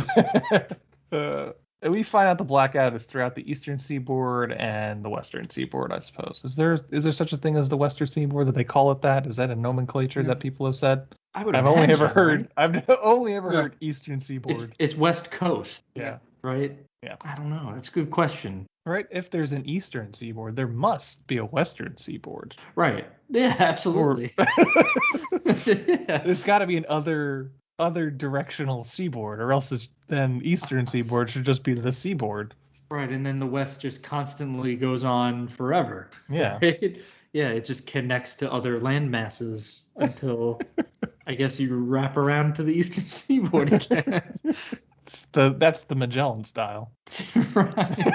We find out the blackout is throughout the eastern seaboard and the western seaboard, I suppose. Is there such a thing as the western seaboard that they call it that? Is that a nomenclature that people have said? I've only ever heard eastern seaboard. It's west coast. Yeah. Right? Yeah. I don't know. That's a good question. Right? If there's an eastern seaboard, there must be a western seaboard. Right. Yeah, absolutely. Yeah. There's got to be an other directional seaboard, or else then eastern seaboard should just be the seaboard. Right, and then the west just constantly goes on forever. Yeah. Right? Yeah, it just connects to other land masses until I guess you wrap around to the eastern seaboard again. That's the Magellan style. Right.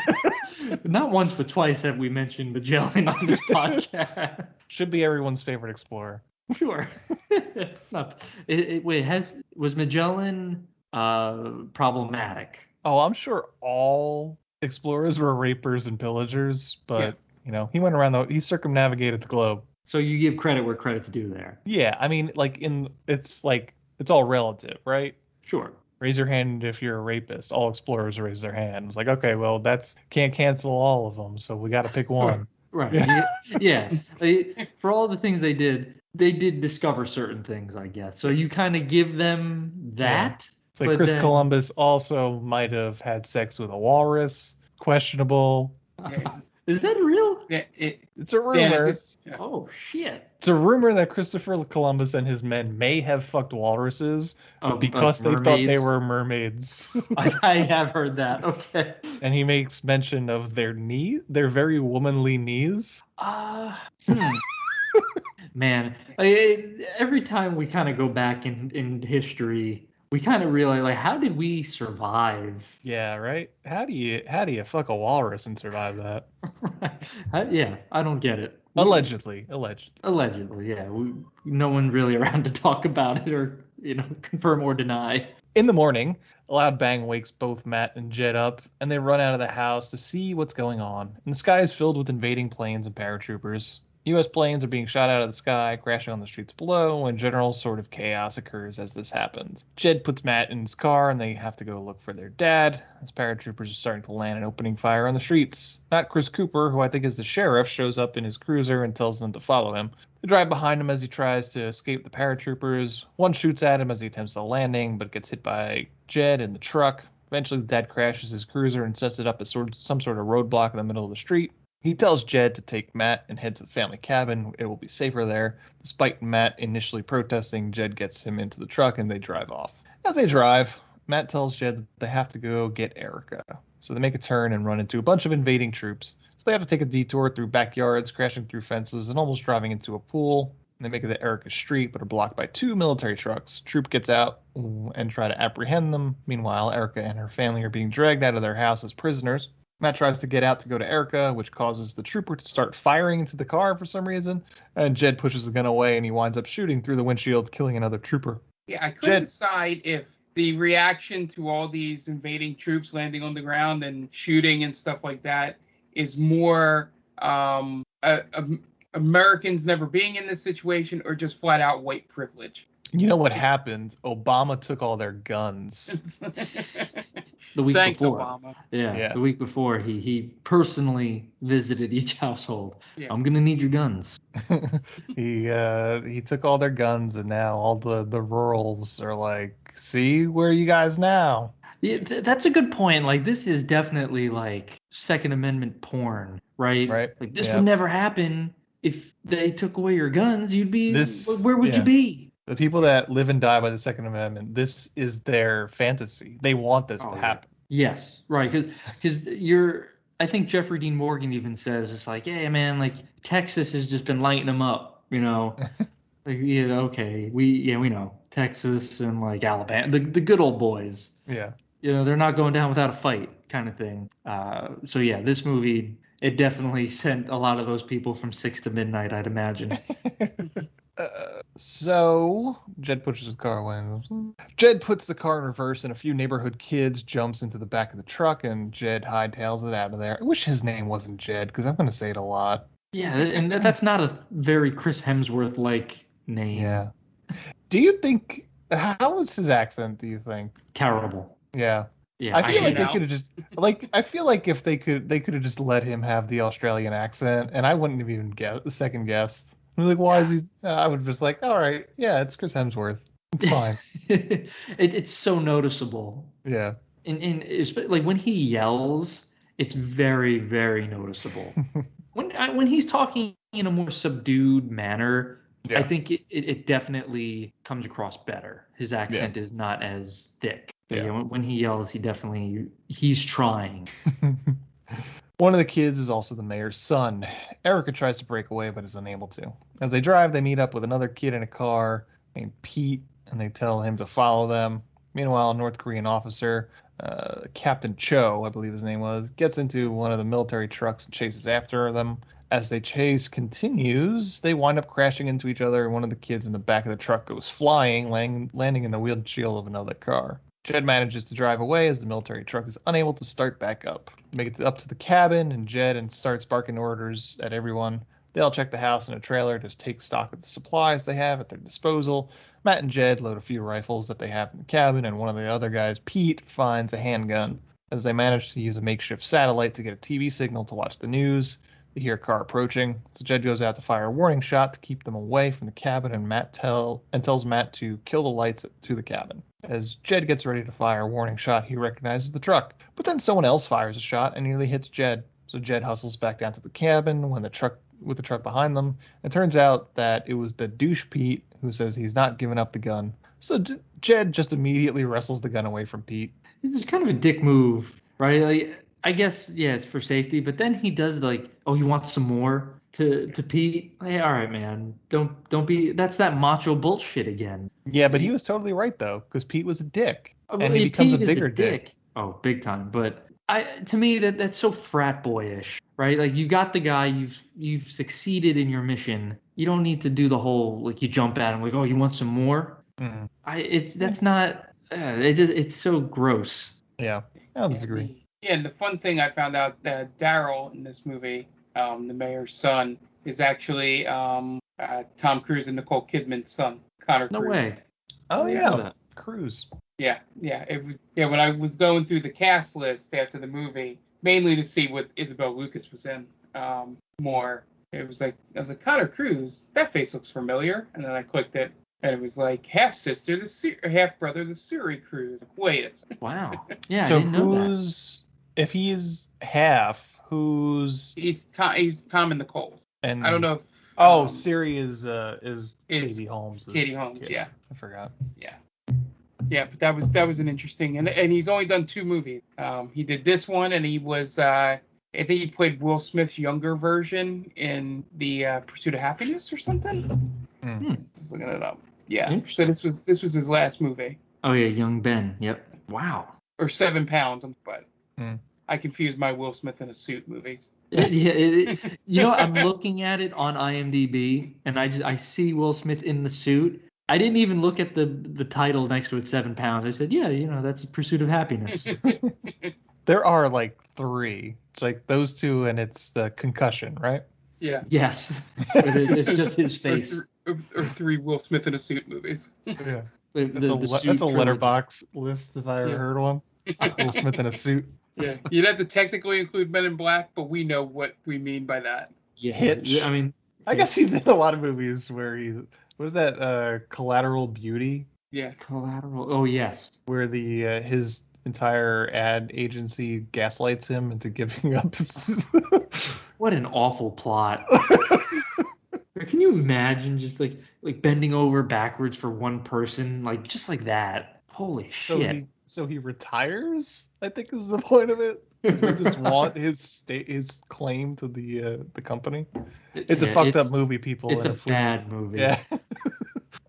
Not once but twice have we mentioned Magellan on this podcast. Should be everyone's favorite explorer. Sure. It's not. Was Magellan problematic? Oh, I'm sure all explorers were rapers and pillagers, but he went around he circumnavigated the globe. So you give credit where credit's due there. Yeah, I mean, it's all relative, right? Sure. Raise your hand if you're a rapist. All explorers raise their hand. It's like, okay, well, can't cancel all of them, so we got to pick one. Right. Yeah. For all the things they did discover certain things, I guess. So you kind of give them that. Yeah. It's like Chris Columbus also might have had sex with a walrus. Questionable. Is that real? Yeah, it's a rumor. Oh, shit. It's a rumor that Christopher Columbus and his men may have fucked walruses because they thought they were mermaids. I have heard that. Okay. And he makes mention of their very womanly knees. Man, every time we kind of go back in history, we kind of realize, like, how did we survive? Yeah, right. How do you fuck a walrus and survive that? Yeah, I don't get it. Allegedly, yeah. No one really around to talk about it or confirm or deny. In the morning, a loud bang wakes both Matt and Jed up, and they run out of the house to see what's going on. And the sky is filled with invading planes and paratroopers. U.S. planes are being shot out of the sky, crashing on the streets below, and general sort of chaos occurs as this happens. Jed puts Matt in his car, and they have to go look for their dad, as paratroopers are starting to land and opening fire on the streets. Not Chris Cooper, who I think is the sheriff, shows up in his cruiser and tells them to follow him. They drive behind him as he tries to escape the paratroopers. One shoots at him as he attempts the landing, but gets hit by Jed in the truck. Eventually, the dad crashes his cruiser and sets it up as some sort of roadblock in the middle of the street. He tells Jed to take Matt and head to the family cabin. It will be safer there. Despite Matt initially protesting, Jed gets him into the truck and they drive off. As they drive, Matt tells Jed that they have to go get Erica. So they make a turn and run into a bunch of invading troops. So they have to take a detour through backyards, crashing through fences, and almost driving into a pool. They make it to Erica's street, but are blocked by 2 military trucks. Troop gets out and try to apprehend them. Meanwhile, Erica and her family are being dragged out of their house as prisoners. Matt tries to get out to go to Erica, which causes the trooper to start firing into the car for some reason. And Jed pushes the gun away, and he winds up shooting through the windshield, killing another trooper. Yeah, I couldn't decide if the reaction to all these invading troops landing on the ground and shooting and stuff like that is more Americans never being in this situation or just flat out white privilege. You know what happened? Obama took all their guns. The week Thanks, before. Obama. Yeah, the week before, he personally visited each household. Yeah. I'm gonna need your guns. He took all their guns, and now all the rurals are like, see, where are you guys now? Yeah, that's a good point. Like, this is definitely like Second Amendment porn, right? Right. Like, this would never happen if they took away your guns. You'd be where would you yeah. be? The people that live and die by the Second Amendment, this is their fantasy. They want this to happen. Yes, right. Because I think Jeffrey Dean Morgan even says, it's like, yeah, man, like Texas has just been lighting them up, you know. Like, yeah, okay, we know Texas and like Alabama, the good old boys. Yeah. You know, they're not going down without a fight, kind of thing. So yeah, this movie, it definitely sent a lot of those people from 6 to midnight, I'd imagine. So Jed pushes his car away. Jed puts the car in reverse, and a few neighborhood kids jumps into the back of the truck, and Jed hightails it out of there. I wish his name wasn't Jed, because I'm going to say it a lot. Yeah, and that's not a very Chris Hemsworth-like name. Yeah. Do you think, how was his accent, do you think? Terrible. Yeah. Yeah, I feel like they could have just, I feel like if they could have just let him have the Australian accent, and I wouldn't have even second guessed. I'm like, why is he? I would just like, all right, yeah, it's Chris Hemsworth. It's fine. It's so noticeable. Yeah. And it's, like when he yells, it's very, very noticeable. when he's talking in a more subdued manner, I think it definitely comes across better. His accent is not as thick. Yeah. You know, when he yells, he's trying. One of the kids is also the mayor's son. Erica tries to break away, but is unable to. As they drive, they meet up with another kid in a car named Pete, and they tell him to follow them. Meanwhile, a North Korean officer, Captain Cho, I believe his name was, gets into one of the military trucks and chases after them. As the chase continues, they wind up crashing into each other, and one of the kids in the back of the truck goes flying, landing in the windshield of another car. Jed manages to drive away as the military truck is unable to start back up. They make it up to the cabin, and Jed starts barking orders at everyone. They all check the house and a trailer to take stock of the supplies they have at their disposal. Matt and Jed load a few rifles that they have in the cabin, and one of the other guys, Pete, finds a handgun. As they manage to use a makeshift satellite to get a TV signal to watch the news, they hear a car approaching, so Jed goes out to fire a warning shot to keep them away from the cabin, and tells Matt to kill the lights to the cabin. As Jed gets ready to fire a warning shot, he recognizes the truck, but then someone else fires a shot and nearly hits Jed. So Jed hustles back down to the cabin with the truck behind them. It turns out that it was the douche Pete who says he's not giving up the gun. So Jed just immediately wrestles the gun away from Pete. It's kind of a dick move, right? Like, I guess, yeah, it's for safety, but then he does like, oh, you want some more to Pete? Hey, all right, man, don't be, that's that macho bullshit again. Yeah, but he was totally right though, because Pete was a dick, and he becomes Pete a bigger dick. Oh, big time. But to me, that's so frat boyish, right? Like, you got the guy, you've succeeded in your mission. You don't need to do the whole like you jump at him like, oh, you want some more? Mm-hmm. It's so gross. Yeah, I'll disagree. Yeah, and the fun thing I found out that Daryl in this movie, the mayor's son, is actually Tom Cruise and Nicole Kidman's son, Connor No Cruise. way. Oh I didn't yeah, know that. Cruise. Yeah, it was. Yeah, when I was going through the cast list after the movie, mainly to see what Isabel Lucas was in, more. It was like, I was like, Connor Cruise, that face looks familiar. And then I clicked it, and it was like half sister, half brother, the Suri Cruise. Wait a second. Wow. Yeah, So I didn't know that. who's, if he's half, who's? He's Tom and Nicole's. And I don't know. If, Siri is Katie Holmes. Katie Holmes, kid. yeah. I forgot. Yeah, but that was an interesting, and he's only done 2 movies. He did this one, and he was I think he played Will Smith's younger version in the Pursuit of Happiness or something. Just looking it up. Yeah. So this was his last movie. Oh yeah, Young Ben. Yep. Wow. Or 7 Pounds, but I confused my Will Smith in a suit movies. I'm looking at it on IMDb, and I see Will Smith in the suit. I didn't even look at the title next to it, 7 Pounds. I said, yeah, that's Pursuit of Happiness. There are like 3. It's like those 2, and it's the Concussion, right? Yeah. Yes. It's just his face. Or 3 Will Smith in a suit movies. Yeah. The That's a letterbox list if I ever heard one. Will Smith in a suit. Yeah. You'd have to technically include Men in Black, but we know what we mean by that. Yeah. Hitch. I mean, I guess he's in a lot of movies where he's. What was that? Collateral Beauty. Yeah. Collateral. Oh yes. Where the his entire ad agency gaslights him into giving up. What an awful plot. Can you imagine just like bending over backwards for one person, like just like that? Holy shit. So he retires, I think is the point of it. Because they just want his claim to the company. It's a fucked up movie, people. It's a bad movie. Yeah.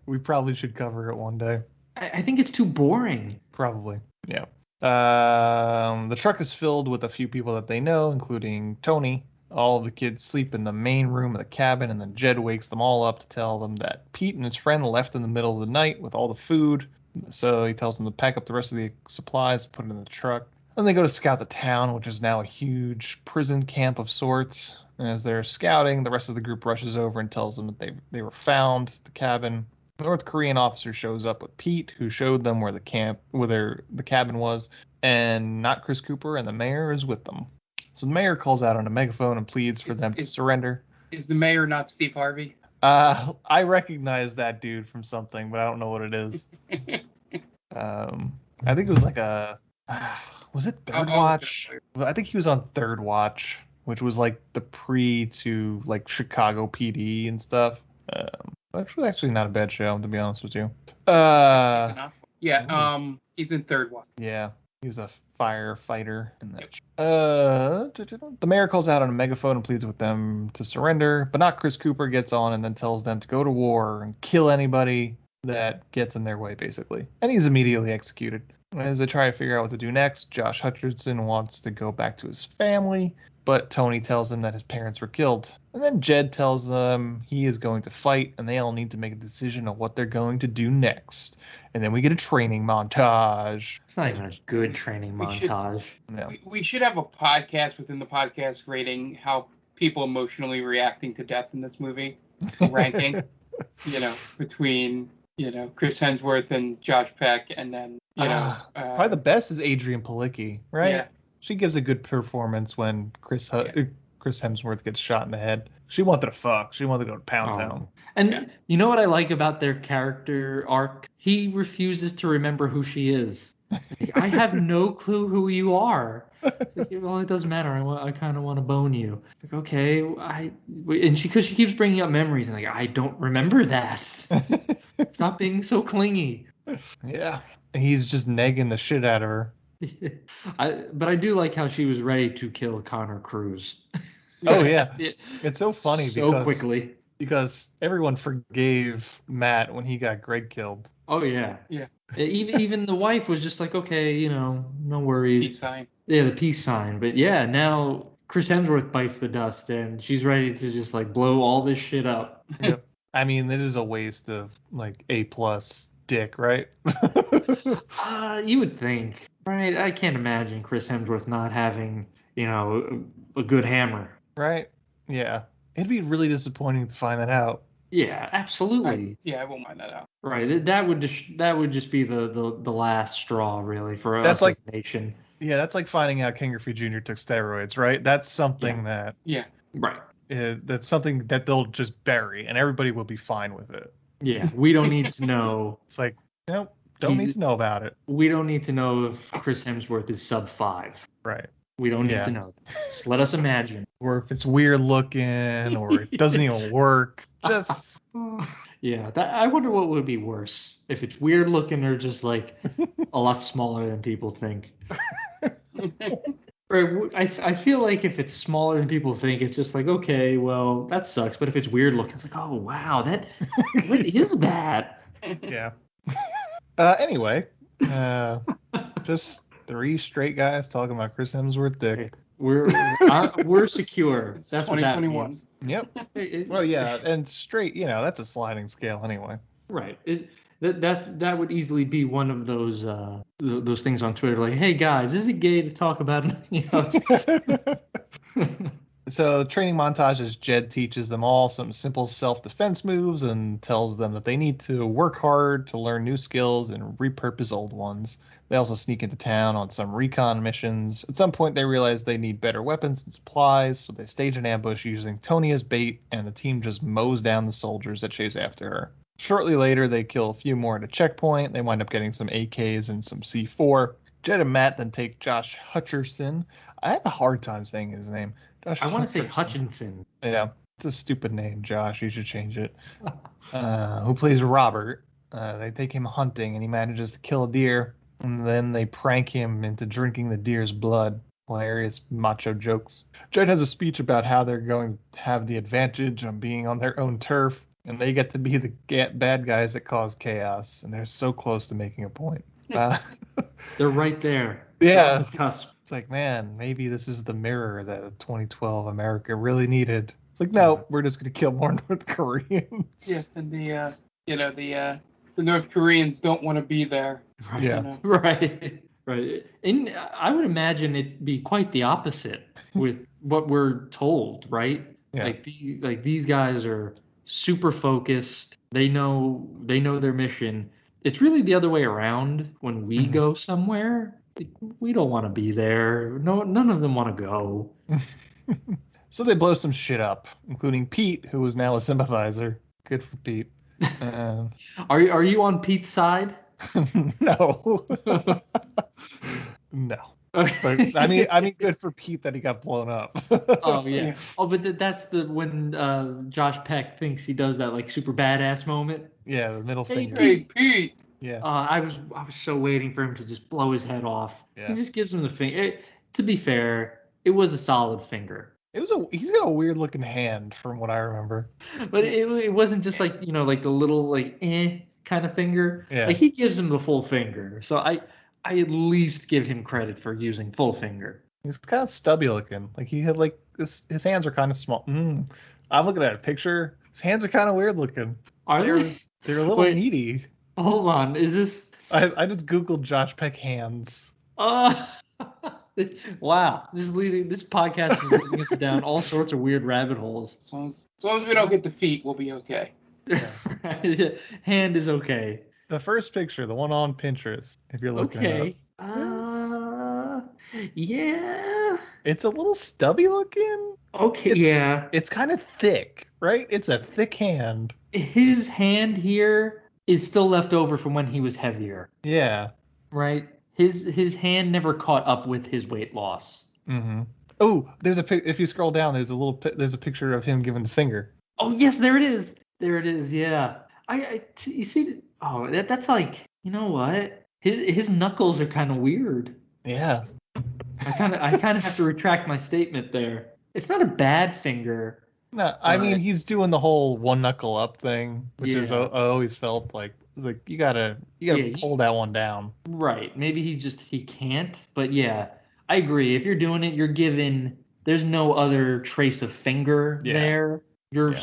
We probably should cover it one day. I think it's too boring. Probably. Yeah. The truck is filled with a few people that they know, including Tony. All of the kids sleep in the main room of the cabin, and then Jed wakes them all up to tell them that Pete and his friend left in the middle of the night with all the food. So he tells them to pack up the rest of the supplies and put it in the truck. Then they go to scout the town, which is now a huge prison camp of sorts. And as they're scouting, the rest of the group rushes over and tells them that they were found at the cabin. The North Korean officer shows up with Pete, who showed them where the cabin was, and not Chris Cooper, and the mayor is with them. So the mayor calls out on a megaphone and pleads for them to surrender. Is the mayor not Steve Harvey? I recognize that dude from something, but I don't know what it is. I think it was like was it Third Watch? I think he was on Third Watch, which was like the pre to like Chicago PD and stuff. Which was actually not a bad show, to be honest with you. He's in Third Watch. Yeah, he was a firefighter in that show. The mayor calls out on a megaphone and pleads with them to surrender, but not Chris Cooper gets on and then tells them to go to war and kill anybody that gets in their way, basically. And he's immediately executed. As they try to figure out what to do next, Josh Hutcherson wants to go back to his family, but Tony tells him that his parents were killed. And then Jed tells them he is going to fight, and they all need to make a decision on what they're going to do next. And then we get a training montage. It's not even a good training montage. We should have a podcast within the podcast rating how people emotionally reacting to death in this movie, ranking, between, Chris Hemsworth and Josh Peck, and then, probably the best is Adrian Palicki, right? Yeah. She gives a good performance when Chris Hemsworth gets shot in the head. She wanted to fuck. She wanted to go to Pound Town. And you know what I like about their character arc? He refuses to remember who she is. I have no clue who you are. It's like, well, it doesn't matter. I kind of want to bone you. It's like, okay, because she keeps bringing up memories, and I don't remember that. Stop being so clingy. Yeah, he's just negging the shit out of her. But I do like how she was ready to kill Connor Cruise. Oh yeah, it's so funny quickly because everyone forgave Matt when he got Greg killed. Oh yeah. Even the wife was just like, okay, no worries. Peace sign. Yeah, the peace sign. But yeah, now Chris Hemsworth bites the dust and she's ready to just blow all this shit up. Yep. I mean, it is a waste of A+ dick, right? You would think, right? I can't imagine Chris Hemsworth not having, a good hammer. Right? Yeah. It'd be really disappointing to find that out. Yeah, absolutely. I won't mind that out. Right. That would just be the last straw, really, for That's us like as a nation. Yeah, that's like finding out King Griffey Jr. took steroids, right? That's something that Right. That's something that they'll just bury, and everybody will be fine with it. Yeah, we don't need to know. It's like, nope, don't need to know about it. We don't need to know if Chris Hemsworth is sub 5. Right. We don't need to know. Just let us imagine. Or if it's weird looking, or it doesn't even work. Just. Yeah, I wonder what would be worse. If it's weird looking or just like a lot smaller than people think. Right, I feel like if it's smaller than people think, it's just like, okay, well, that sucks. But if it's weird looking, it's like, oh, wow, what is that? Yeah. Anyway, just 3 straight guys talking about Chris Hemsworth dick. We're secure. It's That's 2021. What that means. Yep. Well, yeah, and straight, that's a sliding scale anyway. Right. That would easily be one of those things on Twitter, like, hey guys, is it gay to talk about it? So training montage as Jed teaches them all some simple self-defense moves and tells them that they need to work hard to learn new skills and repurpose old ones. They also sneak into town on some recon missions. At some point, they realize they need better weapons and supplies, so they stage an ambush using Tony as bait, and the team just mows down the soldiers that chase after her. Shortly later, they kill a few more at a checkpoint. They wind up getting some AKs and some C4. Jed and Matt then take Josh Hutcherson. I have a hard time saying his name. I want to say Hutchinson. Yeah, it's a stupid name, Josh. You should change it. Who plays Robert. They take him hunting, and he manages to kill a deer. And then they prank him into drinking the deer's blood. Hilarious macho jokes. Jed has a speech about how they're going to have the advantage on being on their own turf. And they get to be the bad guys that cause chaos. And they're so close to making a point. They're right there. Yeah. On the cusp. It's like, man, maybe this is the mirror that 2012 America really needed. It's like, no, we're just going to kill more North Koreans. Yeah, and the North Koreans don't want to be there. Right. Yeah. Right. Right. And I would imagine it'd be quite the opposite with what we're told, right? Yeah. Like these guys are super focused. They know their mission. It's really the other way around when we go somewhere. We don't want to be there. No, none of them want to go. So they blow some shit up, including Pete, who is now a sympathizer. Good for Pete. Are you on Pete's side? No. No. But, I mean, good for Pete that he got blown up. Oh yeah. Oh, but that's when Josh Peck thinks he does that like super badass moment. Yeah, the middle finger. Hey, Pete. Yeah. I was so waiting for him to just blow his head off. Yeah. He just gives him the finger. To be fair, it was a solid finger. He's got a weird looking hand from what I remember. But it wasn't just like like the little like kind of finger. Yeah. Like he gives him the full finger. So I at least give him credit for using full finger. He's kind of stubby looking. Like he had like his hands are kind of small. I'm looking at a picture. His hands are kind of weird looking. Are they? They're a little meaty. Hold on, is this? I just googled Josh Peck hands. Wow, this podcast is leading us down all sorts of weird rabbit holes. As long as we don't get the feet, we'll be okay. Yeah. Hand is okay. The first picture, the one on Pinterest, if you're looking it up. Yeah. It's a little stubby looking. Okay, It's kind of thick, right? It's a thick hand. His hand here is still left over from when he was heavier. Yeah. Right? His hand never caught up with his weight loss. Mm-hmm. Oh, if you scroll down, there's a picture of him giving the finger. Oh yes, there it is. There it is. Yeah. You see? Oh, that's like, you know what? His knuckles are kind of weird. Yeah. I kind of have to retract my statement there. It's not a bad finger. No, I mean he's doing the whole one knuckle up thing, which is I always felt like you gotta pull that one down. Right. Maybe he can't. But yeah, I agree. If you're doing it, you're given. There's no other trace of finger there. Your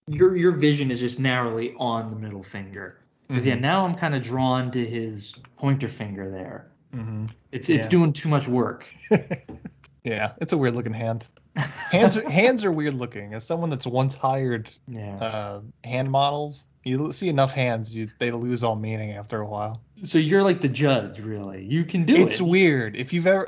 your vision is just narrowly on the middle finger. Because now I'm kind of drawn to his pointer finger there. Mm-hmm. It's doing too much work. Yeah, it's a weird looking hand. Hands are weird looking. As someone that's once hired hand models, you see enough hands, they lose all meaning after a while. So you're like the judge, really. You can do it. It's weird. If you've ever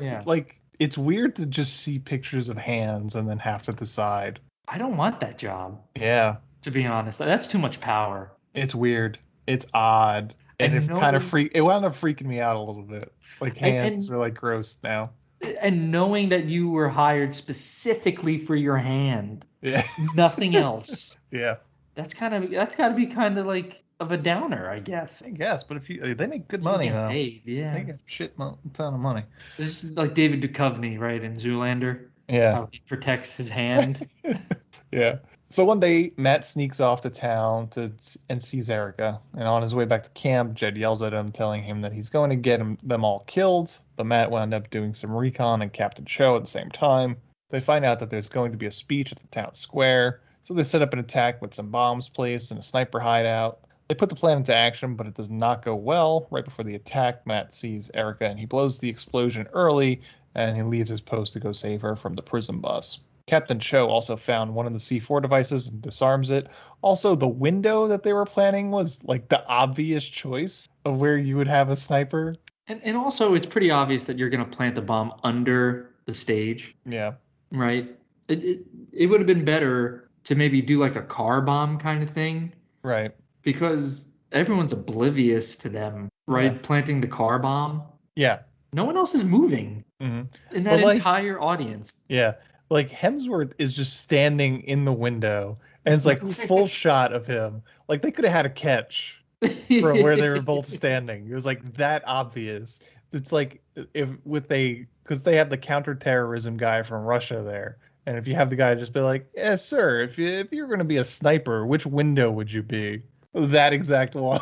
it's weird to just see pictures of hands and then have to decide. I don't want that job. Yeah. To be honest, that's too much power. It's weird. It's odd. And it wound up freaking me out a little bit. Like hands are like gross now. And knowing that you were hired specifically for your hand, nothing else. Yeah, that's got to be kind of like of a downer, I guess. But if they make good money now. Paid, yeah, they get ton of money. This is like David Duchovny, right, in Zoolander. Yeah, how he protects his hand. Yeah. So one day, Matt sneaks off to town and sees Erica. And on his way back to camp, Jed yells at him, telling him that he's going to get them all killed. But Matt wound up doing some recon and Captain Cho at the same time. They find out that there's going to be a speech at the town square. So they set up an attack with some bombs placed and a sniper hideout. They put the plan into action, but it does not go well. Right before the attack, Matt sees Erica and he blows the explosion early, and he leaves his post to go save her from the prison bus. Captain Cho also found one of the C4 devices and disarms it. Also, the window that they were planning was like the obvious choice of where you would have a sniper. And also, it's pretty obvious that you're going to plant the bomb under the stage. Yeah. Right? It would have been better to maybe do like a car bomb kind of thing. Right. Because everyone's oblivious to them, right? Yeah. Planting the car bomb. Yeah. No one else is moving in that entire audience. Yeah. Like Hemsworth is just standing in the window, and it's like full shot of him. Like they could have had a catch from where they were both standing. It was like that obvious. It's like because they have the counterterrorism guy from Russia there, and if you have the guy just be like, "Yes, sir, if you're going to be a sniper, which window would you be?" That exact one.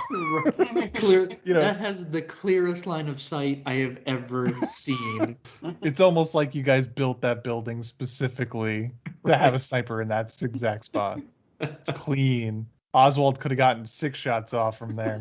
That has the clearest line of sight I have ever seen. It's almost like you guys built that building specifically to have a sniper in that exact spot. It's clean. Oswald could have gotten 6 shots off from there.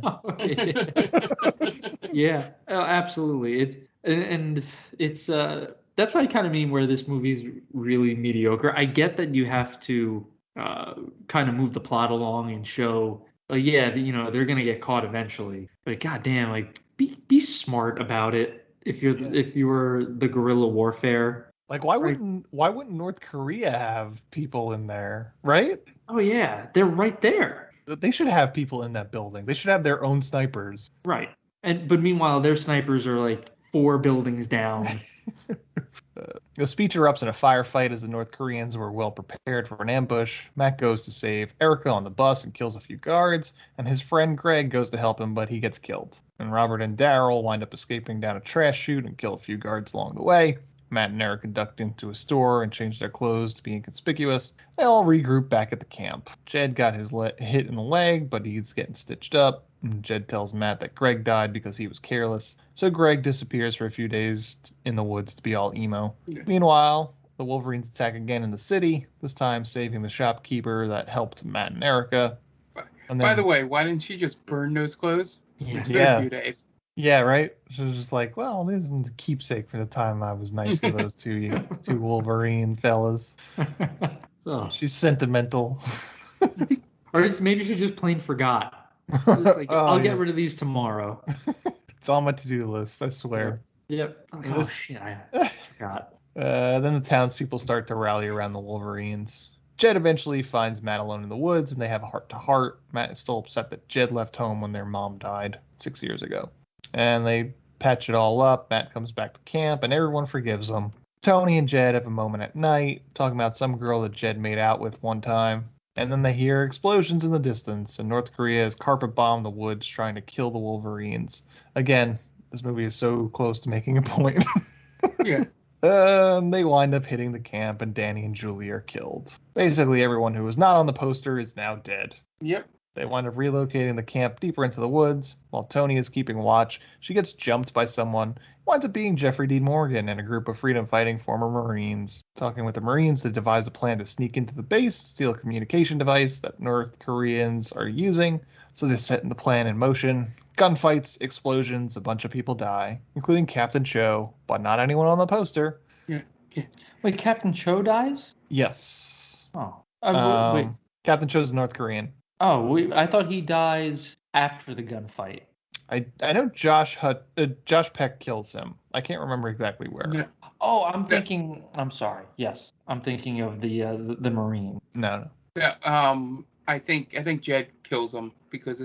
Yeah, absolutely. It's that's what I kind of mean where this movie's really mediocre. I get that you have to kind of move the plot along and show. They're gonna get caught eventually. But goddamn, like be smart about it. If you were the guerrilla warfare. Like why wouldn't North Korea have people in there, right? Oh yeah, they're right there. They should have people in that building. They should have their own snipers. Right. But meanwhile, their snipers are like 4 buildings down. The speech erupts in a firefight as the North Koreans were well prepared for an ambush. Matt goes to save Erica on the bus and kills a few guards, and his friend Greg goes to help him, but he gets killed. And Robert and Daryl wind up escaping down a trash chute and kill a few guards along the way. Matt and Erica ducked into a store and changed their clothes to be inconspicuous. They all regroup back at the camp. Jed got his hit in the leg, but he's getting stitched up. And Jed tells Matt that Greg died because he was careless. So Greg disappears for a few days in the woods to be all emo. Yeah. Meanwhile, the Wolverines attack again in the city, this time saving the shopkeeper that helped Matt and Erica. By the way, why didn't she just burn those clothes? It's been a few days. Yeah, right? She was just like, well, this isn't a keepsake for the time I was nice to those two Wolverine fellas. Oh. She's sentimental. Or maybe she just plain forgot. Like, I'll get rid of these tomorrow. It's on my to-do list, I swear. Yep. Oh, shit, I forgot. Then the townspeople start to rally around the Wolverines. Jed eventually finds Matt alone in the woods, and they have a heart-to-heart. Matt is still upset that Jed left home when their mom died 6 years ago. And they patch it all up. Matt comes back to camp, and everyone forgives him. Tony and Jed have a moment at night, talking about some girl that Jed made out with one time. And then they hear explosions in the distance, and North Korea has carpet-bombed the woods trying to kill the Wolverines. Again, this movie is so close to making a point. Yeah. They wind up hitting the camp, and Danny and Julie are killed. Basically, everyone who was not on the poster is now dead. Yep. They wind up relocating the camp deeper into the woods. While Tony is keeping watch, she gets jumped by someone. Winds up being Jeffrey Dean Morgan and a group of freedom-fighting former Marines. Talking with the Marines, they devise a plan to sneak into the base, steal a communication device that North Koreans are using. So they're setting the plan in motion. Gunfights, explosions, a bunch of people die, including Captain Cho, but not anyone on the poster. Yeah. Wait, Captain Cho dies? Yes. Oh. Wait. Captain Cho's North Korean. Oh, I thought he dies after the gunfight. I know Josh Peck kills him. I can't remember exactly where. No. Oh, I'm sorry. Yes, I'm thinking of the Marine. No. Yeah, I think Jed kills him because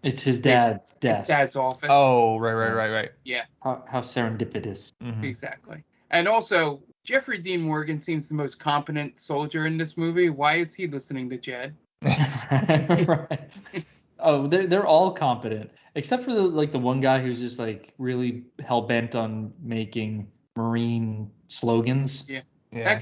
it's his dad's desk. Dad's office. Oh, right. Yeah. How serendipitous. Mm-hmm. Exactly. And also, Jeffrey Dean Morgan seems the most competent soldier in this movie. Why is he listening to Jed? Right. Oh, they're all competent except for the one guy who's just like really hell bent on making Marine slogans. Yeah. That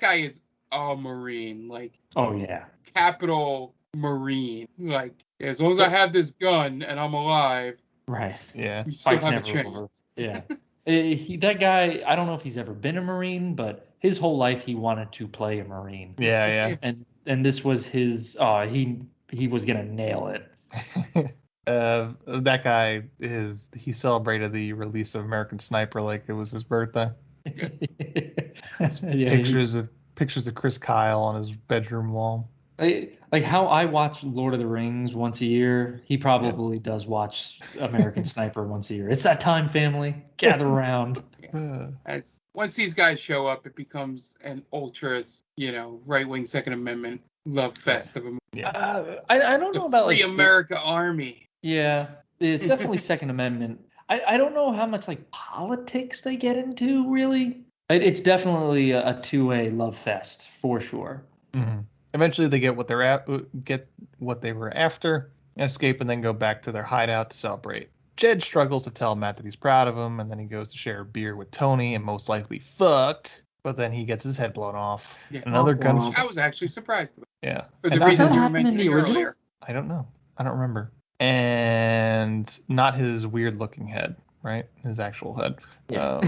guy is a Marine, like. Oh yeah. Capital Marine, like as long as I have this gun and I'm alive. Right. Yeah. We still Fight's have a never chance. over. Yeah. That guy, I don't know if he's ever been a Marine, but his whole life he wanted to play a Marine. Yeah. And this was his. He was gonna nail it. That guy he celebrated the release of American Sniper like it was his birthday. Pictures of Chris Kyle on his bedroom wall. Like how I watch Lord of the Rings once a year, he probably does watch American Sniper once a year. It's that time, family. Gather around. As once these guys show up, it becomes an ultra, right-wing Second Amendment love fest of a movie. Yeah. I don't know about Free America Army. Yeah, it's definitely Second Amendment. I don't know how much like politics they get into really. It's definitely a two-way love fest for sure. Mm-hmm. Eventually, they get what they were after, and escape, and then go back to their hideout to celebrate. Jed struggles to tell Matt that he's proud of him, and then he goes to share a beer with Tony and most likely fuck. But then he gets his head blown off. Yeah. Another gun. I was actually surprised about it. Yeah. For the reasons you were mentioning earlier. I don't know. I don't remember. And not his weird-looking head, right? His actual head. Yeah.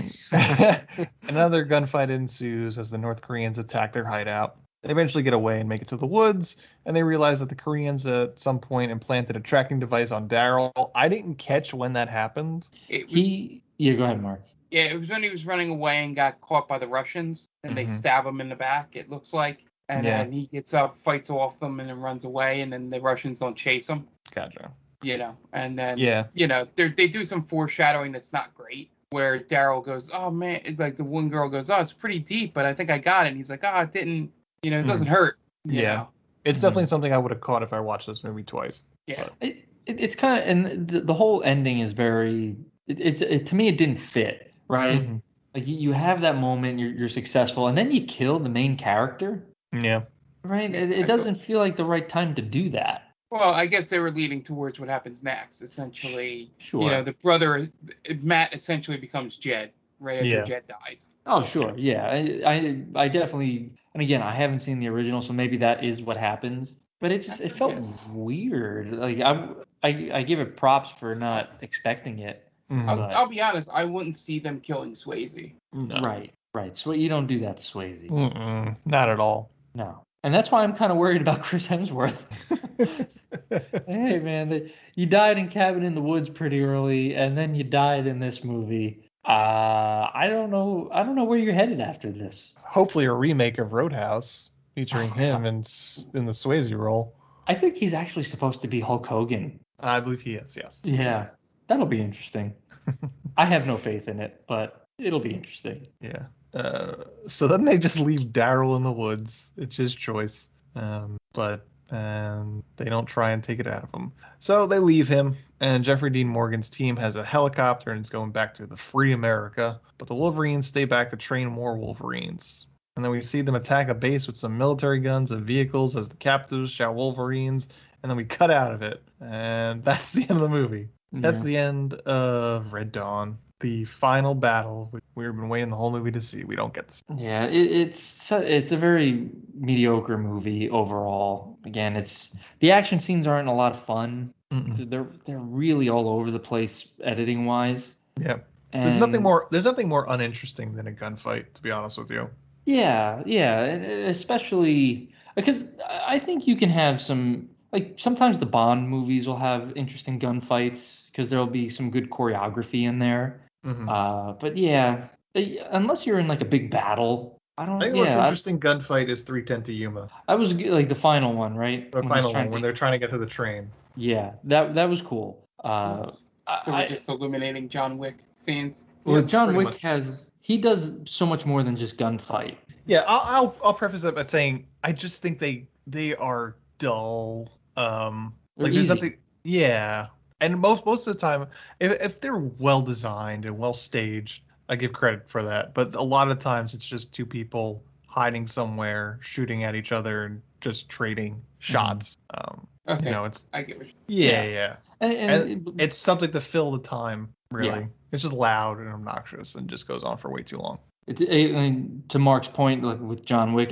Another gunfight ensues as the North Koreans attack their hideout. They eventually get away and make it to the woods, and they realize that the Koreans at some point implanted a tracking device on Daryl. I didn't catch when that happened. Yeah, go ahead, Mark. Yeah, it was when he was running away and got caught by the Russians, and they stab him in the back, it looks like. And then he gets up, fights off them, and then runs away, and then the Russians don't chase him. Gotcha. And then, they do some foreshadowing that's not great, where Daryl goes, oh, man, like the one girl goes, oh, it's pretty deep, but I think I got it. And he's like, oh, it didn't, it doesn't hurt. You know? It's definitely something I would have caught if I watched this movie twice. Yeah. It's kind of, and the whole ending is very, to me, it didn't fit, right? Mm-hmm. Like you have that moment, you're successful, and then you kill the main character. Yeah. Right? It doesn't feel like the right time to do that. Well, I guess they were leading towards what happens next. Essentially, sure. The brother, Matt, essentially becomes Jed right after Jed dies. Oh, sure. Yeah. I definitely, and again, I haven't seen the original, so maybe that is what happens. But it felt weird. Like I give it props for not expecting it. Mm-hmm. I'll be honest, I wouldn't see them killing Swayze. No. Right. So you don't do that to Swayze. Not at all. No. And that's why I'm kind of worried about Chris Hemsworth. Hey, man, you died in Cabin in the Woods pretty early, and then you died in this movie. I don't know where you're headed after this. Hopefully a remake of Roadhouse featuring him in the Swayze role. I think he's actually supposed to be Hulk Hogan. I believe he is, yes. Yeah, that'll be interesting. I have no faith in it, but it'll be interesting. Yeah. So then they just leave Daryl in the woods. It's his choice. But they don't try and take it out of him. So they leave him, and Jeffrey Dean Morgan's team has a helicopter and is going back to the free America. But the Wolverines stay back to train more Wolverines. And then we see them attack a base with some military guns and vehicles as the captives shout Wolverines, and then we cut out of it. And that's the end of the movie. Yeah. That's the end of Red Dawn. The final battle we've been waiting the whole movie to see. We don't get this. Yeah, it's a very mediocre movie overall. Again, the action scenes aren't a lot of fun. Mm-mm. They're really all over the place editing wise. Yeah. There's nothing more uninteresting than a gunfight, to be honest with you. Yeah, especially because I think you can have some, like, sometimes the Bond movies will have interesting gunfights because there'll be some good choreography in there. Mm-hmm. But yeah, unless you're in like a big battle. I don't. I think the most interesting gunfight is 310 to Yuma. That was like the final one, right? The final one when they're trying to get to the train. Yeah, that was cool. So we're just illuminating John Wick scenes. Well, John Wick he does so much more than just gunfight. Yeah, I'll preface that by saying I just think they are dull. Like there's nothing. Yeah, and most of the time, if they're well designed and well staged, I give credit for that. But a lot of times it's just two people hiding somewhere, shooting at each other, and just trading shots. Okay. You know, I get what yeah. And it's something to fill the time. Really, Yeah. It's just loud and obnoxious and just goes on for way too long. To Mark's point, like with John Wick,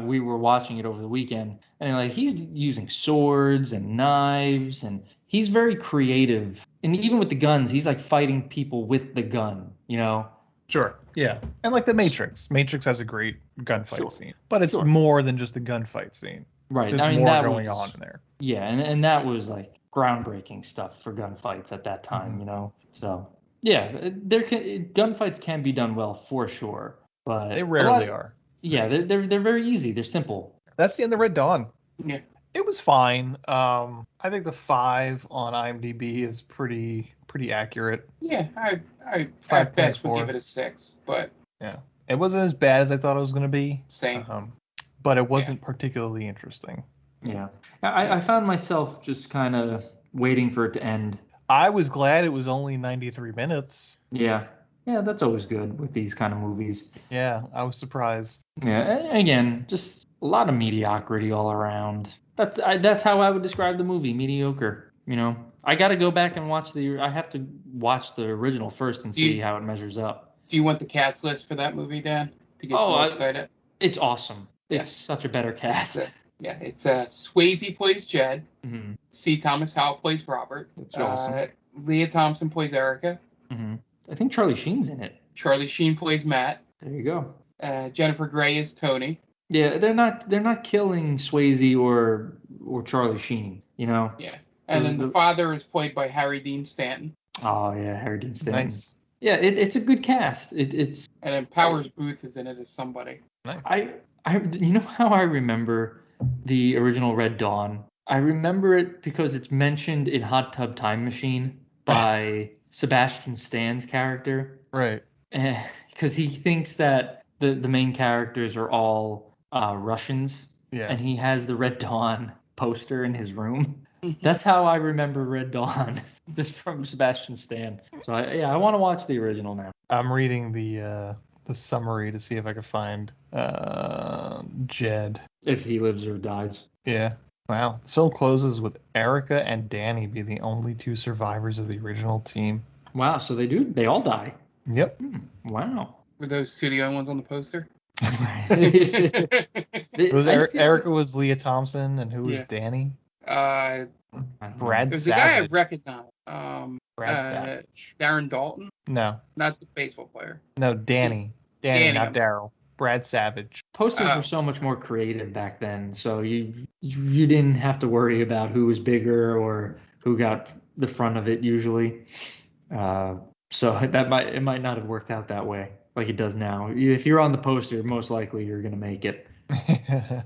we were watching it over the weekend, and like he's using swords and knives, and he's very creative. And even with the guns, he's like fighting people with the gun, you know? Sure. Yeah. And like the Matrix. Matrix has a great gunfight scene, but it's more than just a gunfight scene. Right. There's more going on in there. Yeah, and that was like groundbreaking stuff for gunfights at that time, you know? So yeah, gunfights can be done well for sure, but they rarely are. Yeah, they're very easy. They're simple. That's the end of Red Dawn. Yeah. It was fine. I think the 5 on IMDb is pretty accurate. Yeah, I at best would give it a 6, but yeah, it wasn't as bad as I thought it was gonna be. Same. But it wasn't particularly interesting. Yeah, I found myself just kind of waiting for it to end. I was glad it was only 93 minutes. Yeah, that's always good with these kind of movies. Yeah, I was surprised. Yeah, and again, just a lot of mediocrity all around. That's how I would describe the movie, mediocre. You know, I got to go back and I have to watch the original first and see how it measures up. Do you want the cast list for that movie, Dan, to get you excited? It's awesome. It's such a better cast. It's Swayze plays Jed. Mm-hmm. C. Thomas Howell plays Robert. That's awesome. Leah Thompson plays Erica. Mm-hmm. I think Charlie Sheen's in it. Charlie Sheen plays Matt. There you go. Jennifer Grey is Tony. Yeah, they're not killing Swayze or Charlie Sheen, you know. Yeah, and then the father is played by Harry Dean Stanton. Oh yeah, Harry Dean Stanton. Nice. Yeah, it's a good cast. It's and then Powers Booth is in it as somebody. Nice. You know how I remember the original Red Dawn? I remember it because it's mentioned in Hot Tub Time Machine by Sebastian Stan's character. Right. Because he thinks that the main characters are all Russians. Yeah. And he has the Red Dawn poster in his room. That's how I remember Red Dawn, just from Sebastian Stan. So I want to watch the original now. I'm reading the summary to see if I can find Jed. If he lives or dies. Yeah. Wow. The film closes with Erica and Danny being the only 2 survivors of the original team. Wow. So they all die. Yep. Wow. Were those 2 the only ones on the poster? Erica was Leah Thompson, and who was Danny? Brad Savage. The guy I recognize. Brad Savage. Darren Dalton? No. Not the baseball player. No, Danny. Danny, not Daryl. Brad Savage. Posters were so much more creative back then, so you didn't have to worry about who was bigger or who got the front of it usually. So it might not have worked out that way like it does now. If you're on the poster, most likely you're gonna make it.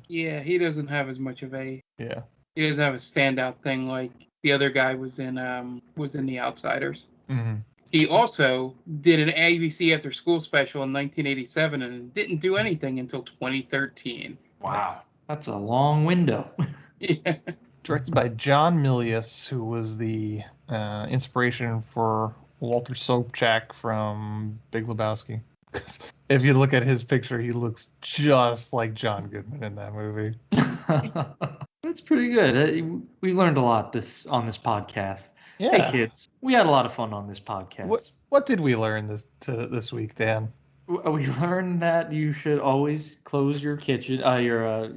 Yeah, he doesn't have as much of a. Yeah. He doesn't have a standout thing like the other guy was in The Outsiders. Mm-hmm. He also did an ABC After School special in 1987 and didn't do anything until 2013. Wow, that's a long window. Yeah. Directed by John Milius, who was the inspiration for Walter Sobchak from Big Lebowski. If you look at his picture, he looks just like John Goodman in that movie. That's pretty good. We learned a lot on this podcast. Yeah. Hey kids, we had a lot of fun on this podcast. What did we learn this week, Dan? We learned that you should always close your kitchen, your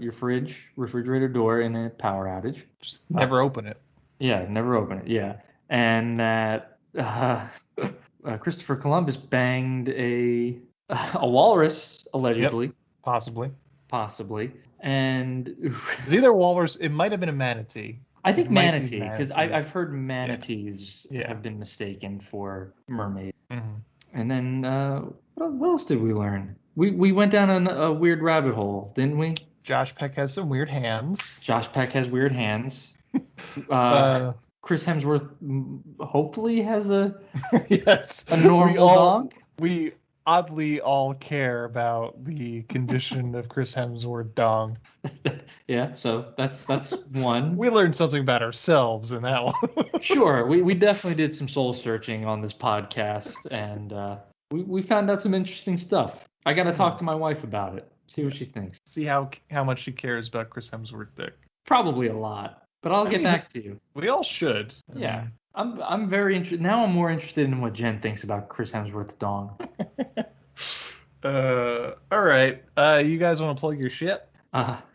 refrigerator door in a power outage. Just never open it. Yeah, never open it. Yeah, and that Christopher Columbus banged a walrus allegedly. Yep, possibly. And it's either walrus. It might have been a manatee. I think manatee, because I've heard manatees have been mistaken for mermaids. Mm-hmm. And then what What else did we learn? We went down a weird rabbit hole, didn't we? Josh Peck has some weird hands. Josh Peck has weird hands. Chris Hemsworth hopefully has a yes, a normal dong. We oddly all care about the condition of Chris Hemsworth dong. Yeah, so that's one. We learned something about ourselves in that one. Sure, we definitely did some soul searching on this podcast, and we found out some interesting stuff. I got to talk to my wife about it, see what she thinks. See how much she cares about Chris Hemsworth dick. Probably a lot, but I'll get back to you. We all should. Yeah, I'm very interested. Now I'm more interested in what Jen thinks about Chris Hemsworth's dong. All right. You guys want to plug your shit?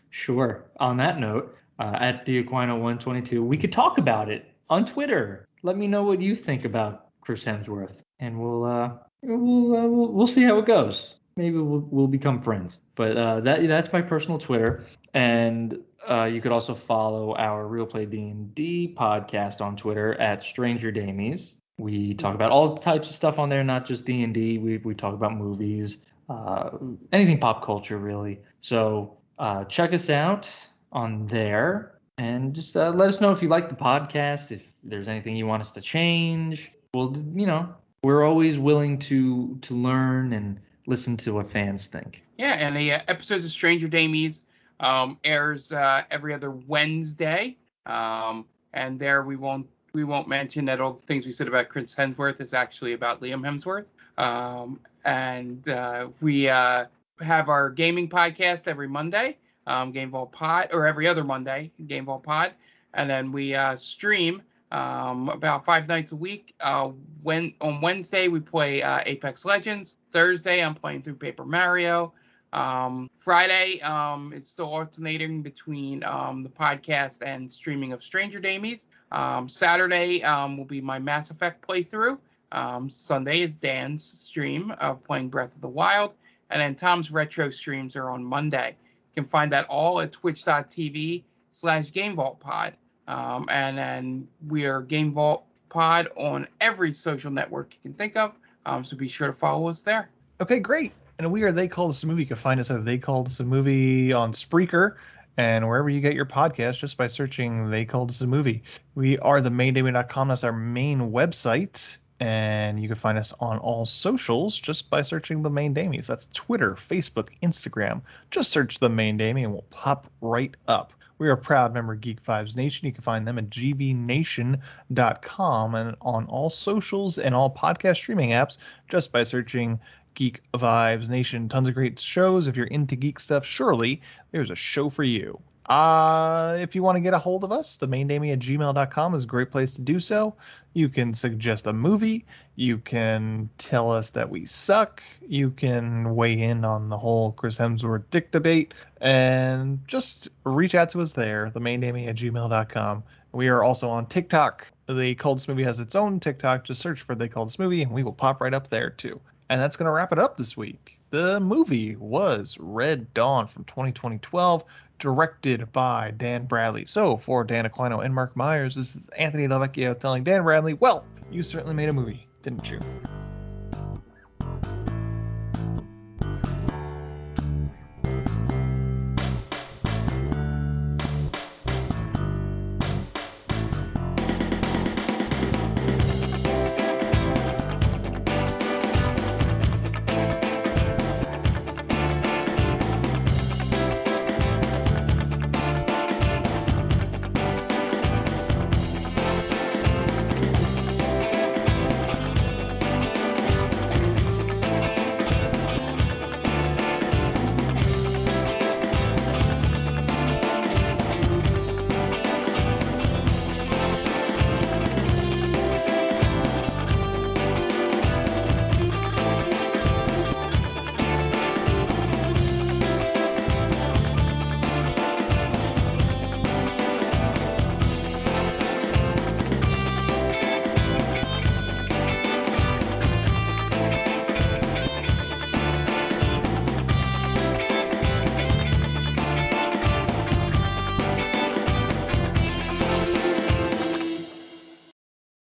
Sure. On that note, at DeAquino122, we could talk about it on Twitter. Let me know what you think about Chris Hemsworth, and we'll see how it goes. Maybe we'll become friends. But that's my personal Twitter, and you could also follow our Real Play D&D podcast on Twitter at Stranger Damies. We talk about all types of stuff on there, not just D&D. We talk about movies, anything pop culture really. So check us out on there, and just let us know if you like the podcast, if there's anything you want us to change. Well, we're always willing to learn and listen to what fans think. Yeah, and the episodes of Stranger Damies airs every other Wednesday, and there we won't mention that all the things we said about Chris Hemsworth is actually about Liam Hemsworth. And we have our gaming podcast every Monday, Game Vault Pod, or every other Monday, Game Vault Pod. And then we stream about 5 nights a week. On Wednesday, we play Apex Legends. Thursday, I'm playing through Paper Mario. Friday, it's still alternating between the podcast and streaming of Stranger Damies. Saturday will be my Mass Effect playthrough. Sunday is Dan's stream of playing Breath of the Wild. And then Tom's retro streams are on Monday. You can find that all at twitch.tv/GameVaultPod. And then we are Game Vault Pod on every social network you can think of. So be sure to follow us there. Okay, great. And we are They Call This a Movie. You can find us at They Call This a Movie on Spreaker and wherever you get your podcast just by searching They Call This a Movie. We are themaindamie.com. That's our main website. And you can find us on all socials just by searching The Main Damies. That's Twitter, Facebook, Instagram. Just search The Main Damie and we'll pop right up. We are a proud member of Geek Vibes Nation. You can find them at gvnation.com and on all socials and all podcast streaming apps just by searching Geek Vibes Nation. Tons of great shows. If you're into geek stuff, surely there's a show for you. If you want to get a hold of us, themaindamie@gmail.com is a great place to do so. You can suggest a movie. You can tell us that we suck. You can weigh in on the whole Chris Hemsworth dick debate. And just reach out to us there, themaindamie@gmail.com. We are also on TikTok. They Call This Movie has its own TikTok. Just search for They Call This Movie, and we will pop right up there, too. And that's going to wrap it up this week. The movie was Red Dawn from 2012, directed by Dan Bradley. So for Dan Aquino and Mark Myers, this is Anthony Delvecchio telling Dan Bradley, well, you certainly made a movie, didn't you?